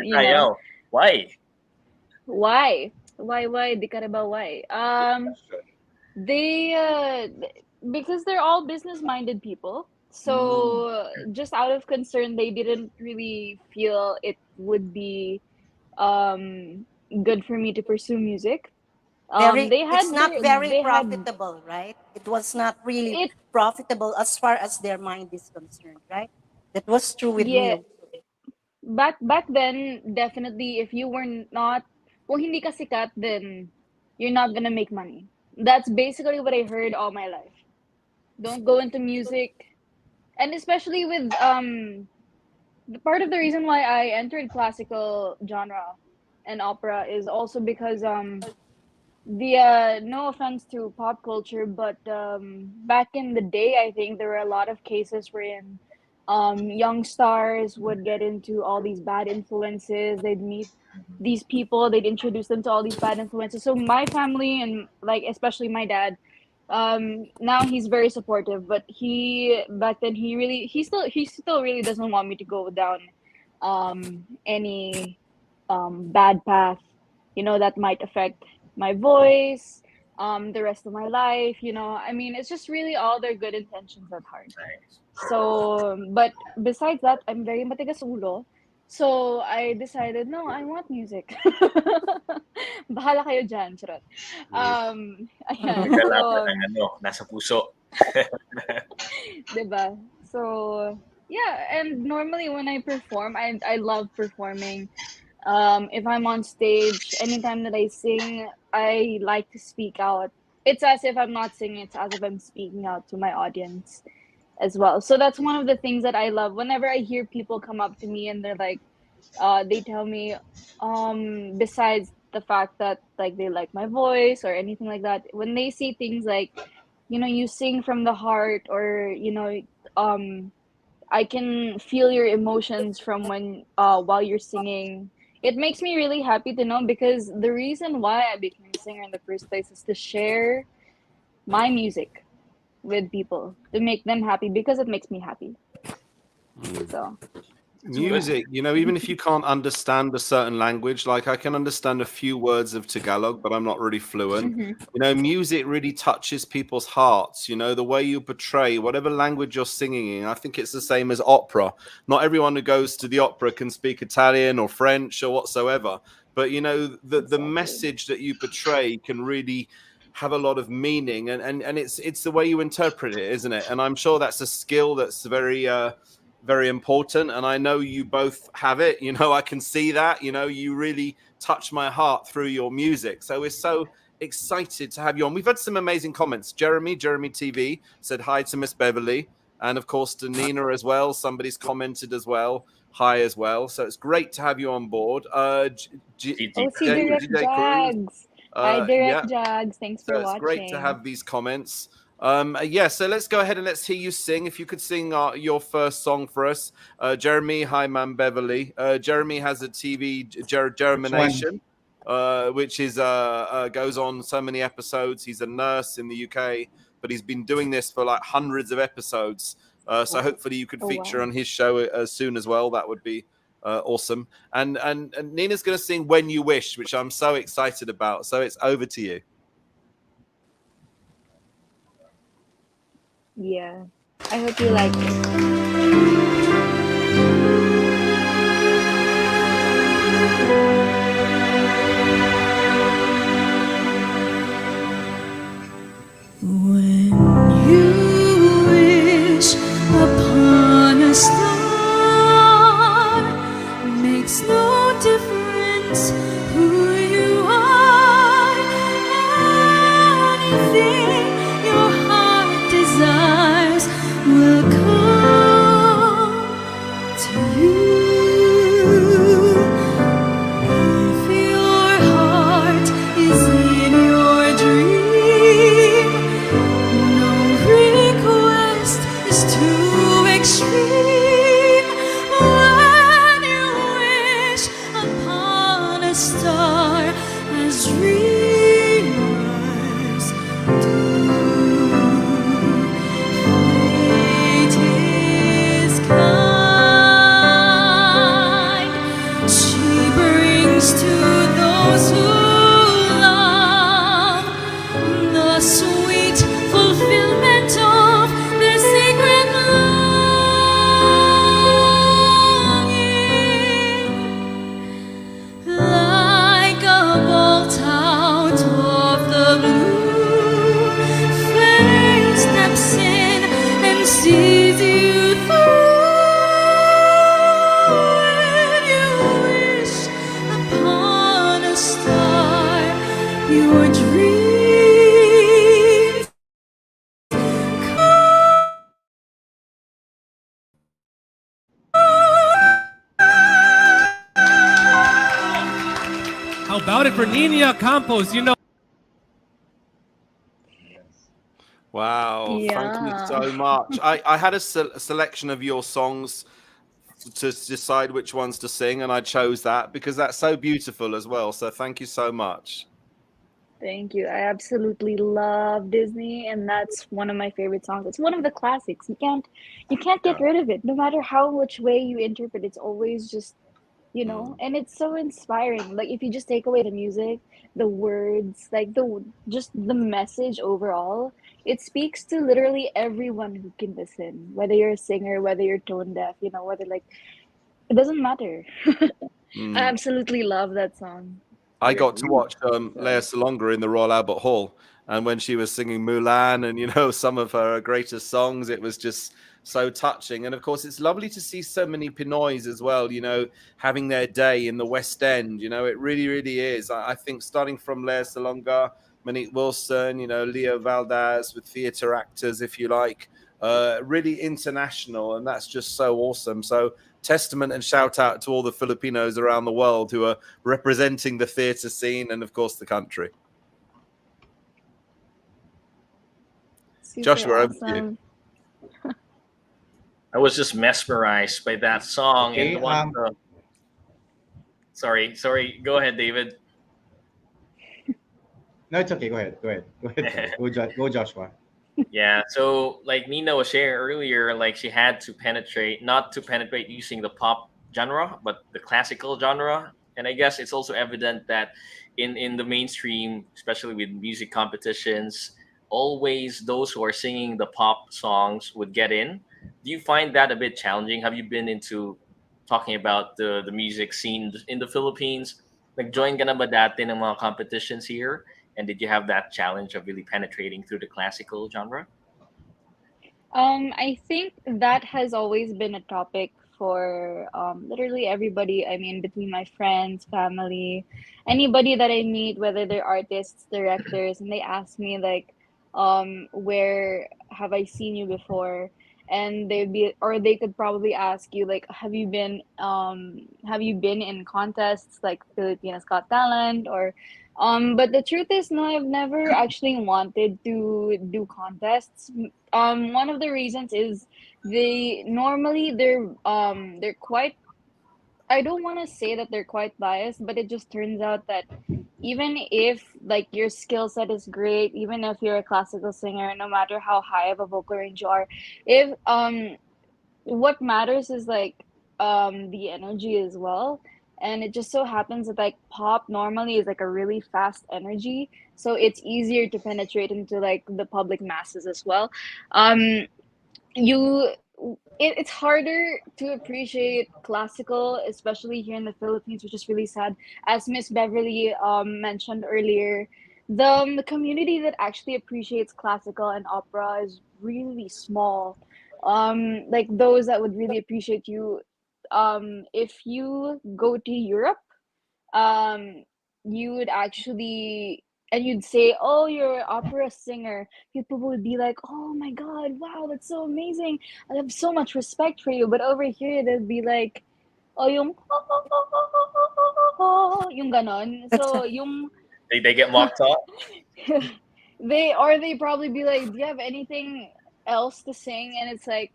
you know, Ayaw. Why? why? Di ka rin ba why? They because they're all business-minded people. So just out of concern, they didn't really feel it would be good for me to pursue music. They It's had not their very they had profitable, right? It was not really it profitable as far as their mind is concerned, right? That was true with me yeah also. back then, definitely, if you were not, kung hindi ka sikat, then you're not gonna make money. That's basically what I heard all my life. Don't go into music, and especially with the part of the reason why I entered classical genre and opera is also because the no offense to pop culture, but back in the day, I think there were a lot of cases wherein young stars would get into all these bad influences. They'd meet these people, they'd introduce them to all these bad influences. So my family and like especially my dad, now he's very supportive, but he back then he still really doesn't want me to go down any bad path, that might affect my voice, the rest of my life. I mean, it's just really all their good intentions at heart. So, but besides that, I'm very matigas ulo. So I decided, no, I want music. Bahala kayo dyan, charot. Ayan, so, Nagkalaban ng nasa puso. diba? So, yeah, and normally when I perform, I love performing. If I'm on stage, anytime that I sing, I like to speak out. It's as if I'm not singing, it's as if I'm speaking out to my audience as well. So that's one of the things that I love. Whenever I hear people come up to me and they're like, they tell me, besides the fact that like they like my voice or anything like that, when they see things like, you sing from the heart, or I can feel your emotions from when while you're singing. It makes me really happy to know, because the reason why I became a singer in the first place is to share my music with people, to make them happy, because it makes me happy. So Music, even if you can't understand a certain language, like I can understand a few words of Tagalog, but I'm not really fluent. Music really touches people's hearts, the way you portray whatever language you're singing in. I think it's the same as opera. Not everyone who goes to the opera can speak Italian or French or whatsoever, but the message that you portray can really have a lot of meaning, and it's the way you interpret it, isn't it? And I'm sure that's a skill that's very important, and I know you both have it. I can see that. You really touch my heart through your music. So we're so excited to have you on. We've had some amazing comments. Jeremy TV said hi to Miss Beverly, and of course to Nina as well. Somebody's commented as well, hi as well. So it's great to have you on board. si Direct Jags. Hi, Direct Jags. Thanks for so it's watching. great to have these comments. So let's go ahead and let's hear you sing. If you could sing your first song for us. Jeremy, hi, Mam Beverly. Jeremy has a TV Germination, which is goes on so many episodes. He's a nurse in the UK, but he's been doing this for like hundreds of episodes. So hopefully you could feature on his show soon as well. That would be awesome. And Nina's going to sing When You Wish, which I'm so excited about. So it's over to you. Yeah, I hope you like it. When you wish upon a star, makes no difference who you are. Anything your heart desires will come to you. If your heart is in your dream, no request is too extreme. When you wish upon a star, as dreamers do, fate is kind. She brings to those who love the sweet fulfillment of their secret longing. Like a bolt out of the blue, fate steps in and sees you through. When about it for Nina Campos. You know. Wow, thank you Yeah. so much. I had a selection of your songs to decide which ones to sing, and I chose that because that's so beautiful as well. So thank you so much. Thank you. I absolutely love Disney, and that's one of my favorite songs. It's one of the classics. You can't get rid of it. No matter how much way you interpret, it's always just, and it's so inspiring. Like if you just take away the music, the words, like just the message overall, it speaks to literally everyone who can listen. Whether you're a singer, whether you're tone deaf, whether like it doesn't matter. I absolutely love that song. I got to watch Lea Salonga in the Royal Albert Hall, and when she was singing Mulan and some of her greatest songs, it was just so touching. And of course, it's lovely to see so many Pinoys as well, having their day in the West End. It really, really is. I think starting from Lea Salonga, Monique Wilson, Leo Valdez with theatre actors, if you like, really international, and that's just so awesome. So testament and shout out to all the Filipinos around the world who are representing the theatre scene and of course the country. Super Joshua, over to awesome. you. I was just mesmerized by that song and Okay, the one. Sorry. Go ahead, David. No, it's okay. Go ahead. Go, Joshua. Yeah, so like Nina was sharing earlier, like she had to not to penetrate using the pop genre, but the classical genre. And I guess it's also evident that in the mainstream, especially with music competitions, always those who are singing the pop songs would get in. Do you find that a bit challenging? Have you been into talking about the music scene in the Philippines? Nag-join ka na ba dati ng mga competitions here? And did you have that challenge of really penetrating through the classical genre? I think that has always been a topic for literally everybody. I mean, between my friends, family, anybody that I meet, whether they're artists, directors, and they ask me like, where have I seen you before? And they could probably ask you like, have you been in contests like Filipinas Got Talent or but the truth is, no, I've never actually wanted to do contests. One of the reasons is they're quite. I don't want to say that they're quite biased, but it just turns out that even if like your skill set is great, even if you're a classical singer, no matter how high of a vocal range you are, if what matters is like the energy as well, and it just so happens that like pop normally is like a really fast energy, so it's easier to penetrate into like the public masses as well. You it's harder to appreciate classical, especially here in the Philippines, which is really sad. As Miss Beverly mentioned earlier, the community that actually appreciates classical and opera is really small. Like those that would really appreciate you, if you go to Europe, um you would actually, and you'd say, oh, you're an opera singer, people would be like, oh my god, wow, that's so amazing, I have so much respect for you. But over here they'd be like, oh, yung ganon. So yung They get mocked up. they probably be like, do you have anything else to sing? And it's like,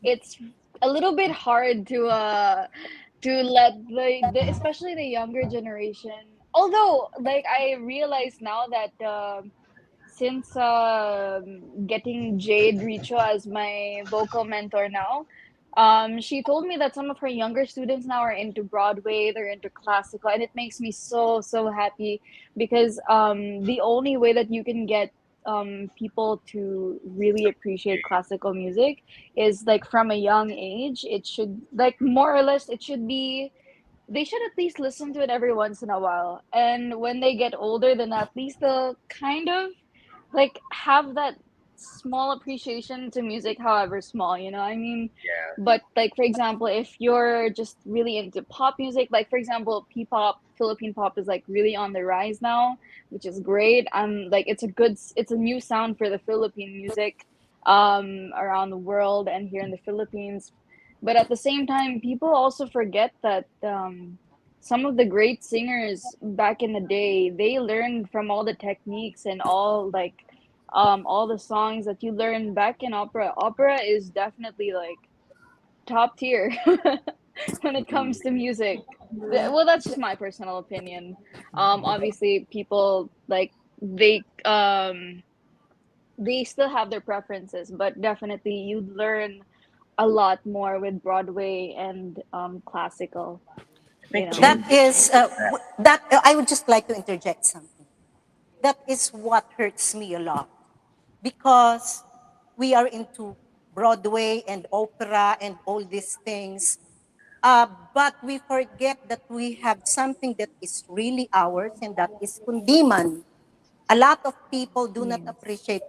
it's a little bit hard to let the especially the younger generation. Although like I realize now that since getting Jade Richo as my vocal mentor now, she told me that some of her younger students now are into Broadway, they're into classical, and it makes me so so happy because the only way that you can get people to really appreciate classical music is like from a young age. It should, like, more or less, it should be, they should at least listen to it every once in a while, and when they get older, then at least they'll kind of like have that small appreciation to music, however small, I mean. Yeah. But like, for example, if you're just really into pop music, like for example, P-pop, Philippine pop is like really on the rise now, which is great. Like it's a new sound for the Philippine music around the world and here in the Philippines. But at the same time, people also forget that some of the great singers back in the day, they learned from all the techniques and all the songs that you learn back in opera. Opera is definitely like top tier when it comes to music. Well, that's just my personal opinion. Obviously people like they still have their preferences, but definitely you learn a lot more with Broadway and classical, you know. That is that I would just like to interject something. That is what hurts me a lot because we are into Broadway and opera and all these things. But we forget that we have something that is really ours, and that is kundiman. A lot of people do not appreciate,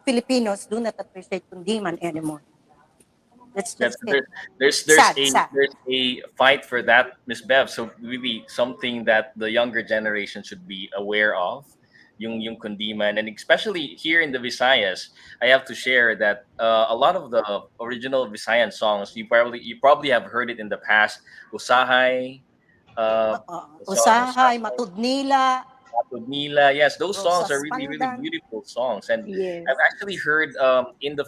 Filipinos do not appreciate kundiman anymore. That's That's just it. there's Sad, a sad. there's a fight for that, Miss Bev. So really something that the younger generation should be aware of, yung kundiman, and especially here in the Visayas. I have to share that a lot of the original Visayan songs you probably have heard it in the past. Usahay, the song Usahay, Matudnila, Nila. Yes, those songs are Rosas really, really Pandan. beautiful songs, and Yes. I've actually heard in the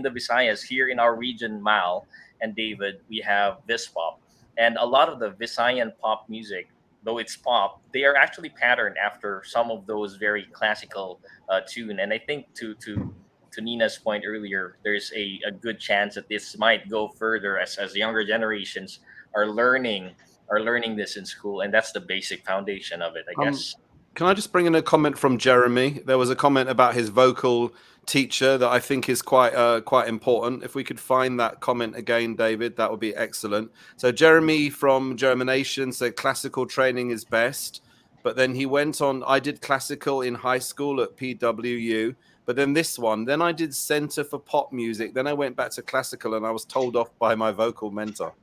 Visayas here in our region, Mal and David, we have Vispop, and a lot of the Visayan pop music, though it's pop, they are actually patterned after some of those very classical tune. And I think to Nina's point earlier, there's a good chance that this might go further as younger generations are learning this in school, and that's the basic foundation of it, I guess. Can I just bring in a comment from Jeremy? There was a comment about his vocal teacher that I think is quite important. If we could find that comment again, David, that would be excellent. So Jeremy from Germination said classical training is best, but then he went on, I did classical in high school at PWU, but then this one, then I did Center for Pop Music, then I went back to classical and I was told off by my vocal mentor.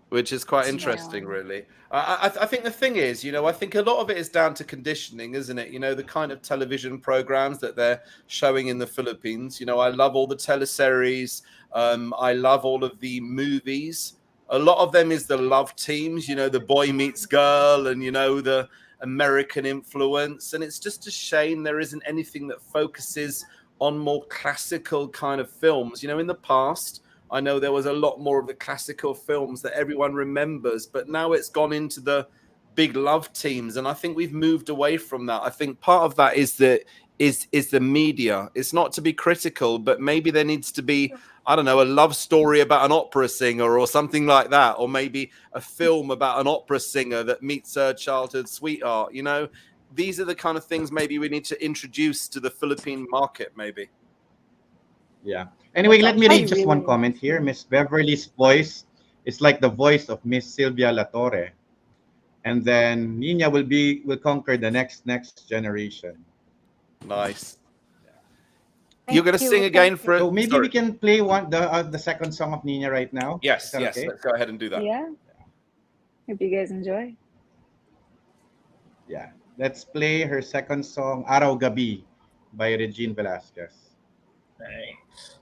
Which is quite interesting, really. I think the thing is, I think a lot of it is down to conditioning, isn't it? The kind of television programs that they're showing in the Philippines. I love all the teleseries. I love all of the movies. A lot of them is the love teams, the boy meets girl and, the American influence. And it's just a shame there isn't anything that focuses on more classical kind of films. In the past, I know there was a lot more of the classical films that everyone remembers, but now it's gone into the big love teams, and I think we've moved away from that. I think part of that is the media. It's not to be critical, but maybe there needs to be, I don't know, a love story about an opera singer or something like that, or maybe a film about an opera singer that meets her childhood sweetheart. These are the kind of things maybe we need to introduce to the Philippine market, maybe. Yeah. Anyway, let me read just one comment here. Miss Beverly's voice is like the voice of Miss Sylvia Latorre. And then Nina will conquer the next generation. Nice. You're going to sing again for So maybe we can play the second song of Nina right now. Yes, Okay? let's go ahead and do that. Yeah. Hope you guys enjoy. Yeah. Let's play her second song, Araw Gabi by Regine Velasquez. Nice.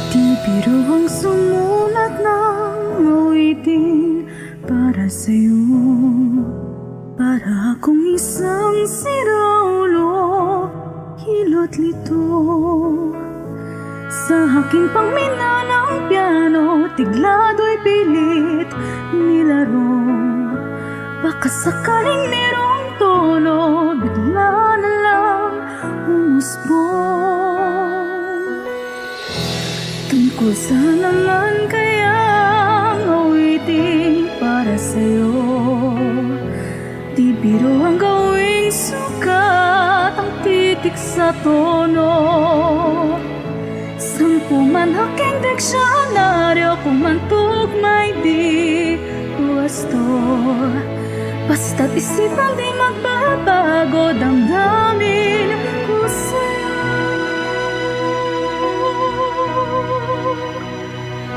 Di biro ang sumulat ng awitin para sa'yo. Para akong isang siraulo, hilot lito. Sa aking pangmina ng piano, tiglado'y pilit nilaro. Baka sakaling merong tono, bigla na lang umusbong. Tungkol sa naman kayang awitin para sa'yo. Di biro ang gawing sukat, ang titik sa tono. 10 man haking diksyonaryo, kung man tugmay di wasto. Basta't isipan di magbabago, damdamin ko sa'yo.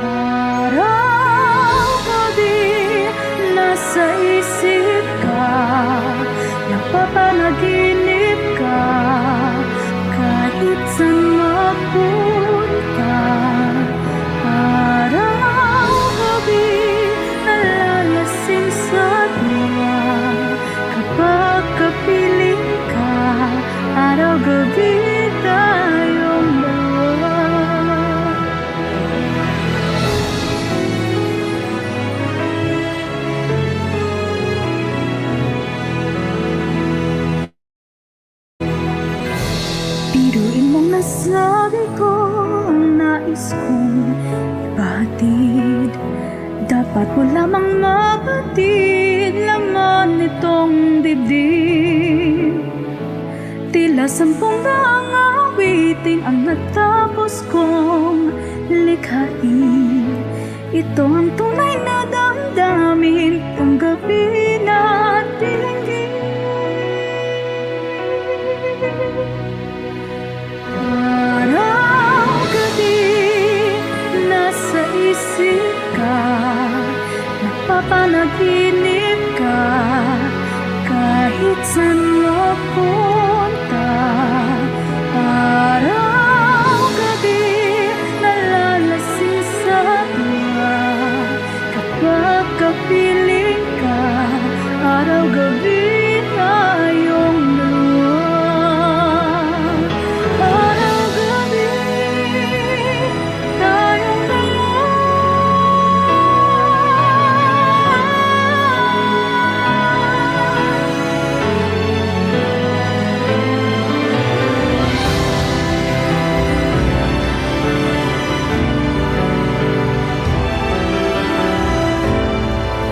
Araw Lagi ko ang nais kong ibatid. Dapat mo lamang mabatid laman nitong dibdib. Tila 10 daang awiting ang natapos kong likhain. Ito ang tunay na damdamin ng gabi na dilim. Araw-gabi nasa isip ka, napapanaginip ka, kahit saan mapunta. Araw-gabi nalalasing sa tuwa, kapag kapiling ka, araw-gabi tayong dalawa. Araw-gabi tayong dalawa.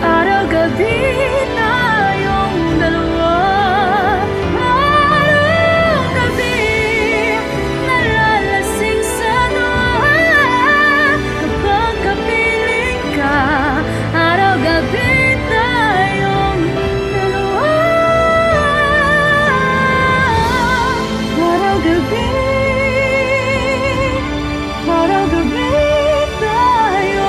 Araw-gabi tayong dalawa. Araw-gabi nalalasing sa tuwa, kapag kapiling ka, araw-gabi tayong dalawa. Araw-gabi, araw-gabi tayong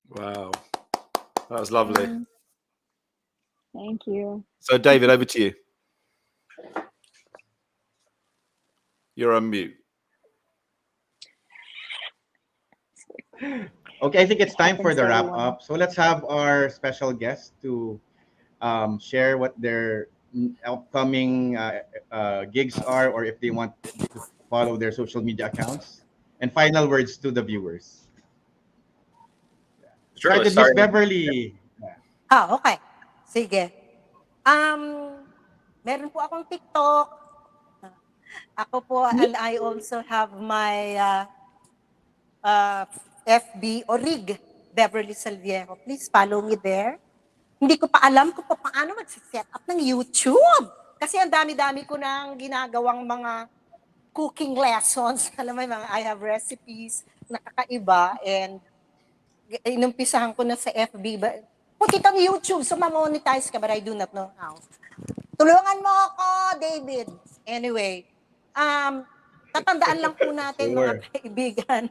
Wow, that was lovely. Thank you. So, David, over to you. You're on mute. Okay, I think it's time for the wrap up. So let's have our special guest to share what their upcoming gigs are, or if they want to follow their social media accounts, and final words to the viewers. Sure, Start let's with Miss start. Beverly. Okay. Sige. Meron po akong TikTok. Ako po, and I also have my FB or RIG, Beverly Salviejo. Please follow me there. Hindi ko pa alam kung paano mag-set up ng YouTube. Kasi ang dami-dami ko nang ginagawang mga cooking lessons. Alam mo, I have recipes na kakaiba, and inumpisahan ko na sa FB. Put it on YouTube, so ma-monetize ka, but I do not know how. Tulungan mo ako, David. Anyway, tatandaan lang po natin, mga kaibigan,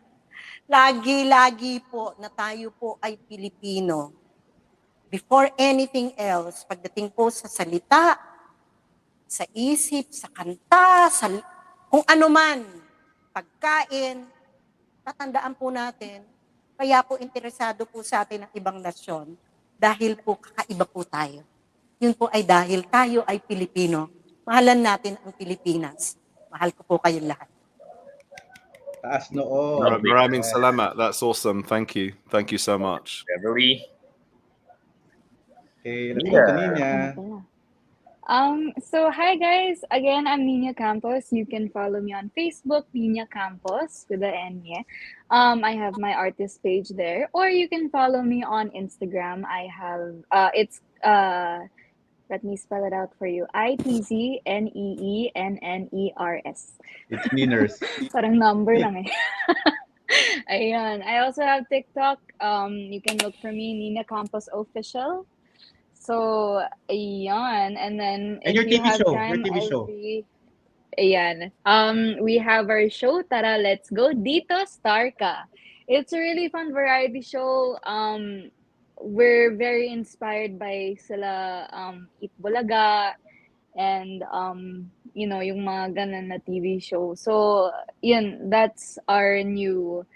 lagi-lagi po na tayo po ay Pilipino. Before anything else, pagdating po sa salita, sa isip, sa kanta, sa kung ano man, pagkain, tatandaan po natin, kaya po interesado po sa atin ang ibang nasyon, dahil po kakaiba po tayo. Yun po ay dahil tayo ay Pilipino. Mahalan natin ang Pilipinas. Mahal ko po kayong lahat. Taas noo. Maraming salamat. That's awesome. Thank you. Thank you so much. Beverly. Okay, let's go to Nina. So hi guys, again I'm Nina Campos. You can follow me on Facebook, Nina Campos with the N. I have my artist page there, or you can follow me on Instagram. I have it's let me spell it out for you. ITZNEENNERS. It's Niners. Parang number lang eh. Ayan. I also have TikTok. You can look for me, Nina Campos Official. So, ayan. And then, And your if you TV have show. time, Your TV show. ayan. We have our show, Tara, Let's Go, Dito Star Ka. It's a really fun variety show. We're very inspired by sila Itbulaga and you know, yung mga ganun na TV show. So, yun, that's our new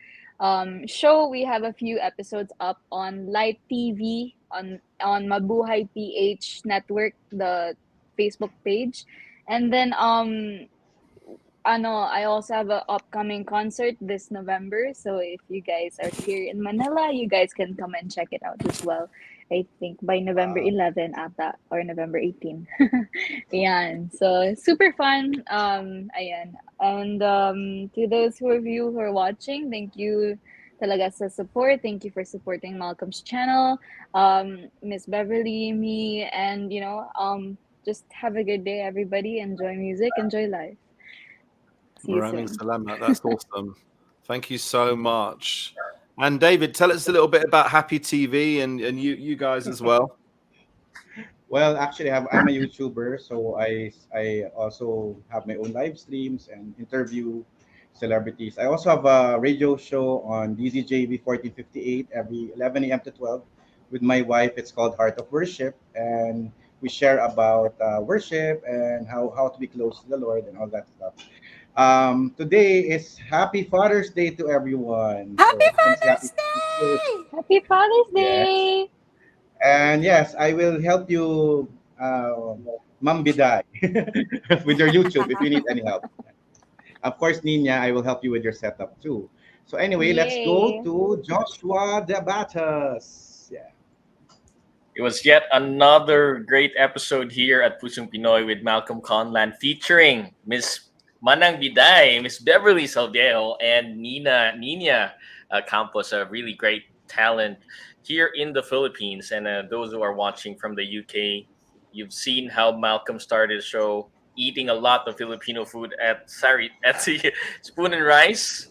show. We have a few episodes up on Light TV on Mabuhay PH Network, the Facebook page, and then I also have an upcoming concert this November. So if you guys are here in Manila, you guys can come and check it out as well. I think by November 11 ata or November 18. Ayan. So super fun. Ayan. And to those of you who are watching, thank you talaga sa support. Thank you for supporting Malcom's channel. Miss Beverly, me, and just have a good day, everybody. Enjoy music, enjoy life. See you Maraming soon. salamat. That's awesome. Thank you so much. And David, tell us a little bit about Happy TV and you guys as well. Well, actually, I'm a YouTuber, so I also have my own live streams and interview celebrities. I also have a radio show on DZJV 1458 every 11 a.m. to 12 with my wife. It's called Heart of Worship, and we share about worship and how to be close to the Lord and all that stuff. Today is Happy Father's Day to everyone. Happy So, Father's Day! Happy Father's Yes. Day! And yes, I will help you, Ma'am Biday, with your YouTube if you need any help. Of course, Nina, I will help you with your setup too. So anyway, let's go Yay. to Joshua Debatas. Yeah. It was yet another great episode here at Pusong Pinoy with Malcom Conlan featuring Miss Manang Biday, Miss Beverly Salviejo, and Nina Campos, a really great talent here in the Philippines. And those who are watching from the UK, you've seen how Malcom started the show eating a lot of Filipino food at the Spoon and Rice.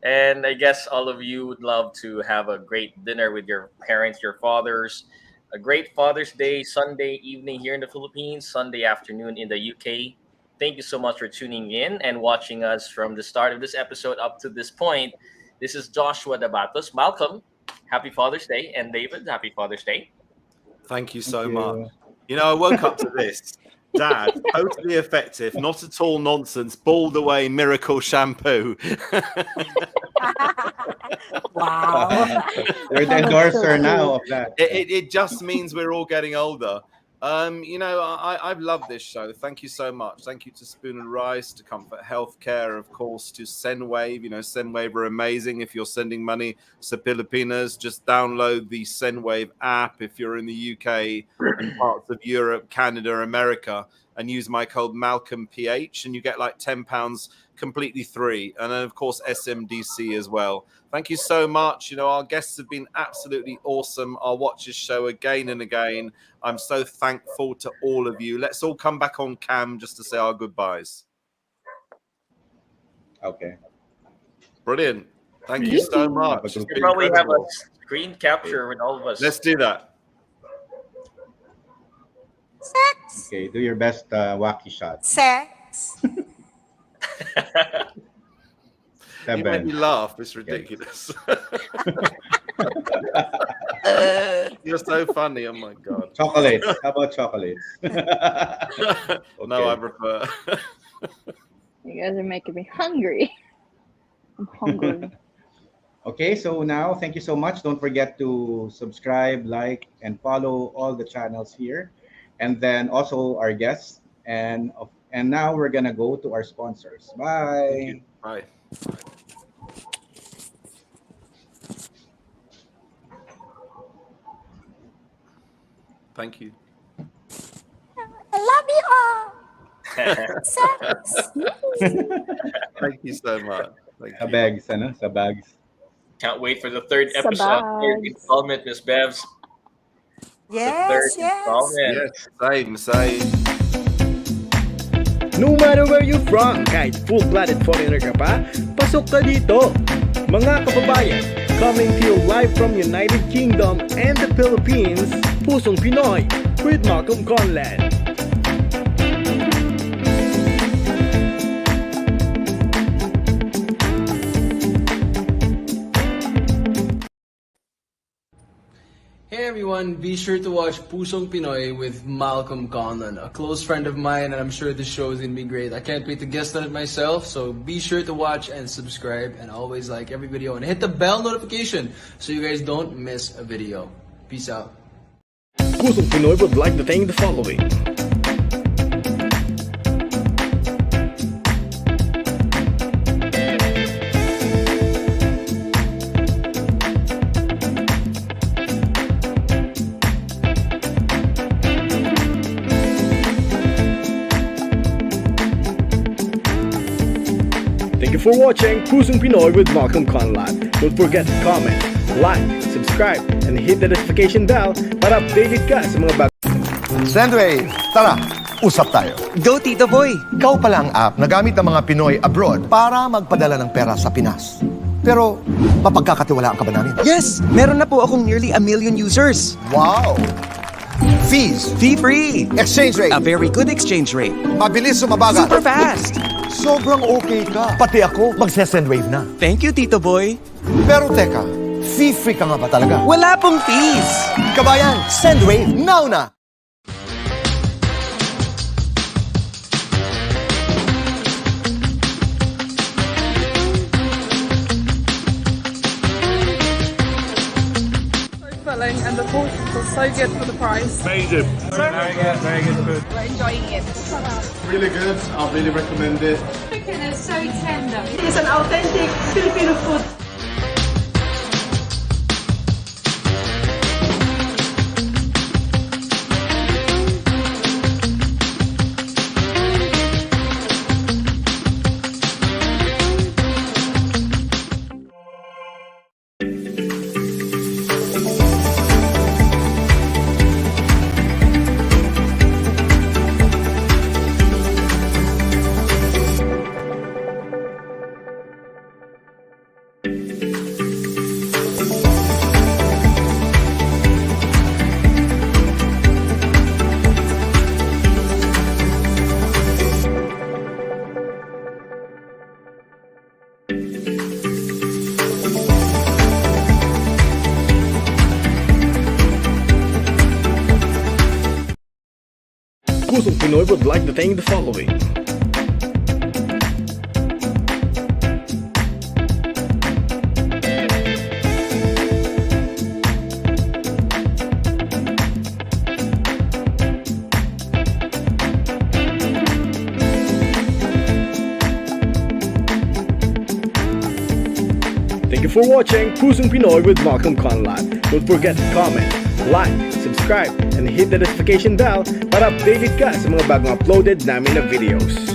And I guess all of you would love to have a great dinner with your parents, your fathers. A great Father's Day Sunday evening here in the Philippines, Sunday afternoon in the UK. Thank you so much for tuning in and watching us from the start of this episode up to this point. This is Joshua Debatos. Malcom, happy Father's Day. And David, happy Father's Day. Thank you so much. You know, I woke up to this. Dad, totally effective, not at all nonsense, bald away miracle shampoo. Wow. You're the endorser now of that. It just means we're all getting older. You know, I've loved this show. Thank you so much. Thank you to Spoon and Rice, to Comfort Healthcare, of course, to Sendwave. You know, Sendwave are amazing. If you're sending money to Filipinas, just download the Sendwave app. If you're in the UK and parts of Europe, Canada, America, and use my code MalcolmPH, and you get like £10 completely free. And then, of course, SMDC as well. Thank you so much. You know, our guests have been absolutely awesome. I'll watch this show again and again. I'm so thankful to all of you. Let's all come back on cam just to say our goodbyes. Okay. Brilliant. Thank you so much. You probably have a screen capture with all of us. Let's do that. Sex. Okay, do your best wacky shot. Sex. You made me laugh. It's ridiculous. You're so funny. Oh my God. Chocolates. How about chocolates? No, I prefer. You guys are making me hungry. I'm hungry. Okay, so now thank you so much. Don't forget to subscribe, like, and follow all the channels here, and then also our guests. And now we're gonna go to our sponsors. Bye. Bye. Thank you. I love you all. Sex. Thank you so much. Thank Sa you. bags, ano? Sa bags. Can't wait for the third Sa episode, third bags. installment, Miss Bevs. Yes, yes. Installment. Yes, same. No matter where you're from, kahit full-blooded foreigner ka pa, pasok ka dito. Mga kababayan, coming to you live from United Kingdom and the Philippines, Pusong Pinoy with Malcom Conlan. Hey everyone, be sure to watch Pusong Pinoy with Malcom, Conlan, a close friend of mine, and I'm sure the show is gonna be great. I can't wait to guest on it myself, so be sure to watch and subscribe, and always like every video and hit the bell notification so you guys don't miss a video. Peace out. Pusong Pinoy would like to thank the following. Thank you for watching Pusong Pinoy with Malcom Conlan. Don't forget to comment, like, subscribe, and hit the notification bell para updated ka sa mga Sendwave, tara, usap tayo. Go, Tito Boy! Ikaw pala ang app na gamit ng mga Pinoy abroad para magpadala ng pera sa Pinas. Pero, mapagkakatiwalaan ka ba namin? Yes! Meron na po akong nearly 1 million users. Wow! Fees? Fee-free! Exchange rate? A very good exchange rate. Mabilis o mabagal? Super fast! Sobrang okay ka. Pati ako, magse-Sendwave na. Thank you, Tito Boy. Pero teka, fee-free ka nga ba talaga? Wala pong fees! Kabayan, Sendwave now na! Filling and the portions are so good for the price. Amazing. Very good food. We're enjoying it. Really good. I really recommend it. Chicken is so tender. It is an authentic Filipino food. Pusong Pinoy would like to thank the following. Thank you for watching Pusong Pinoy with Malcom Conlan. Don't forget to comment, like, subscribe, and hit the notification bell para updated ka sa mga bagong uploaded namin na videos.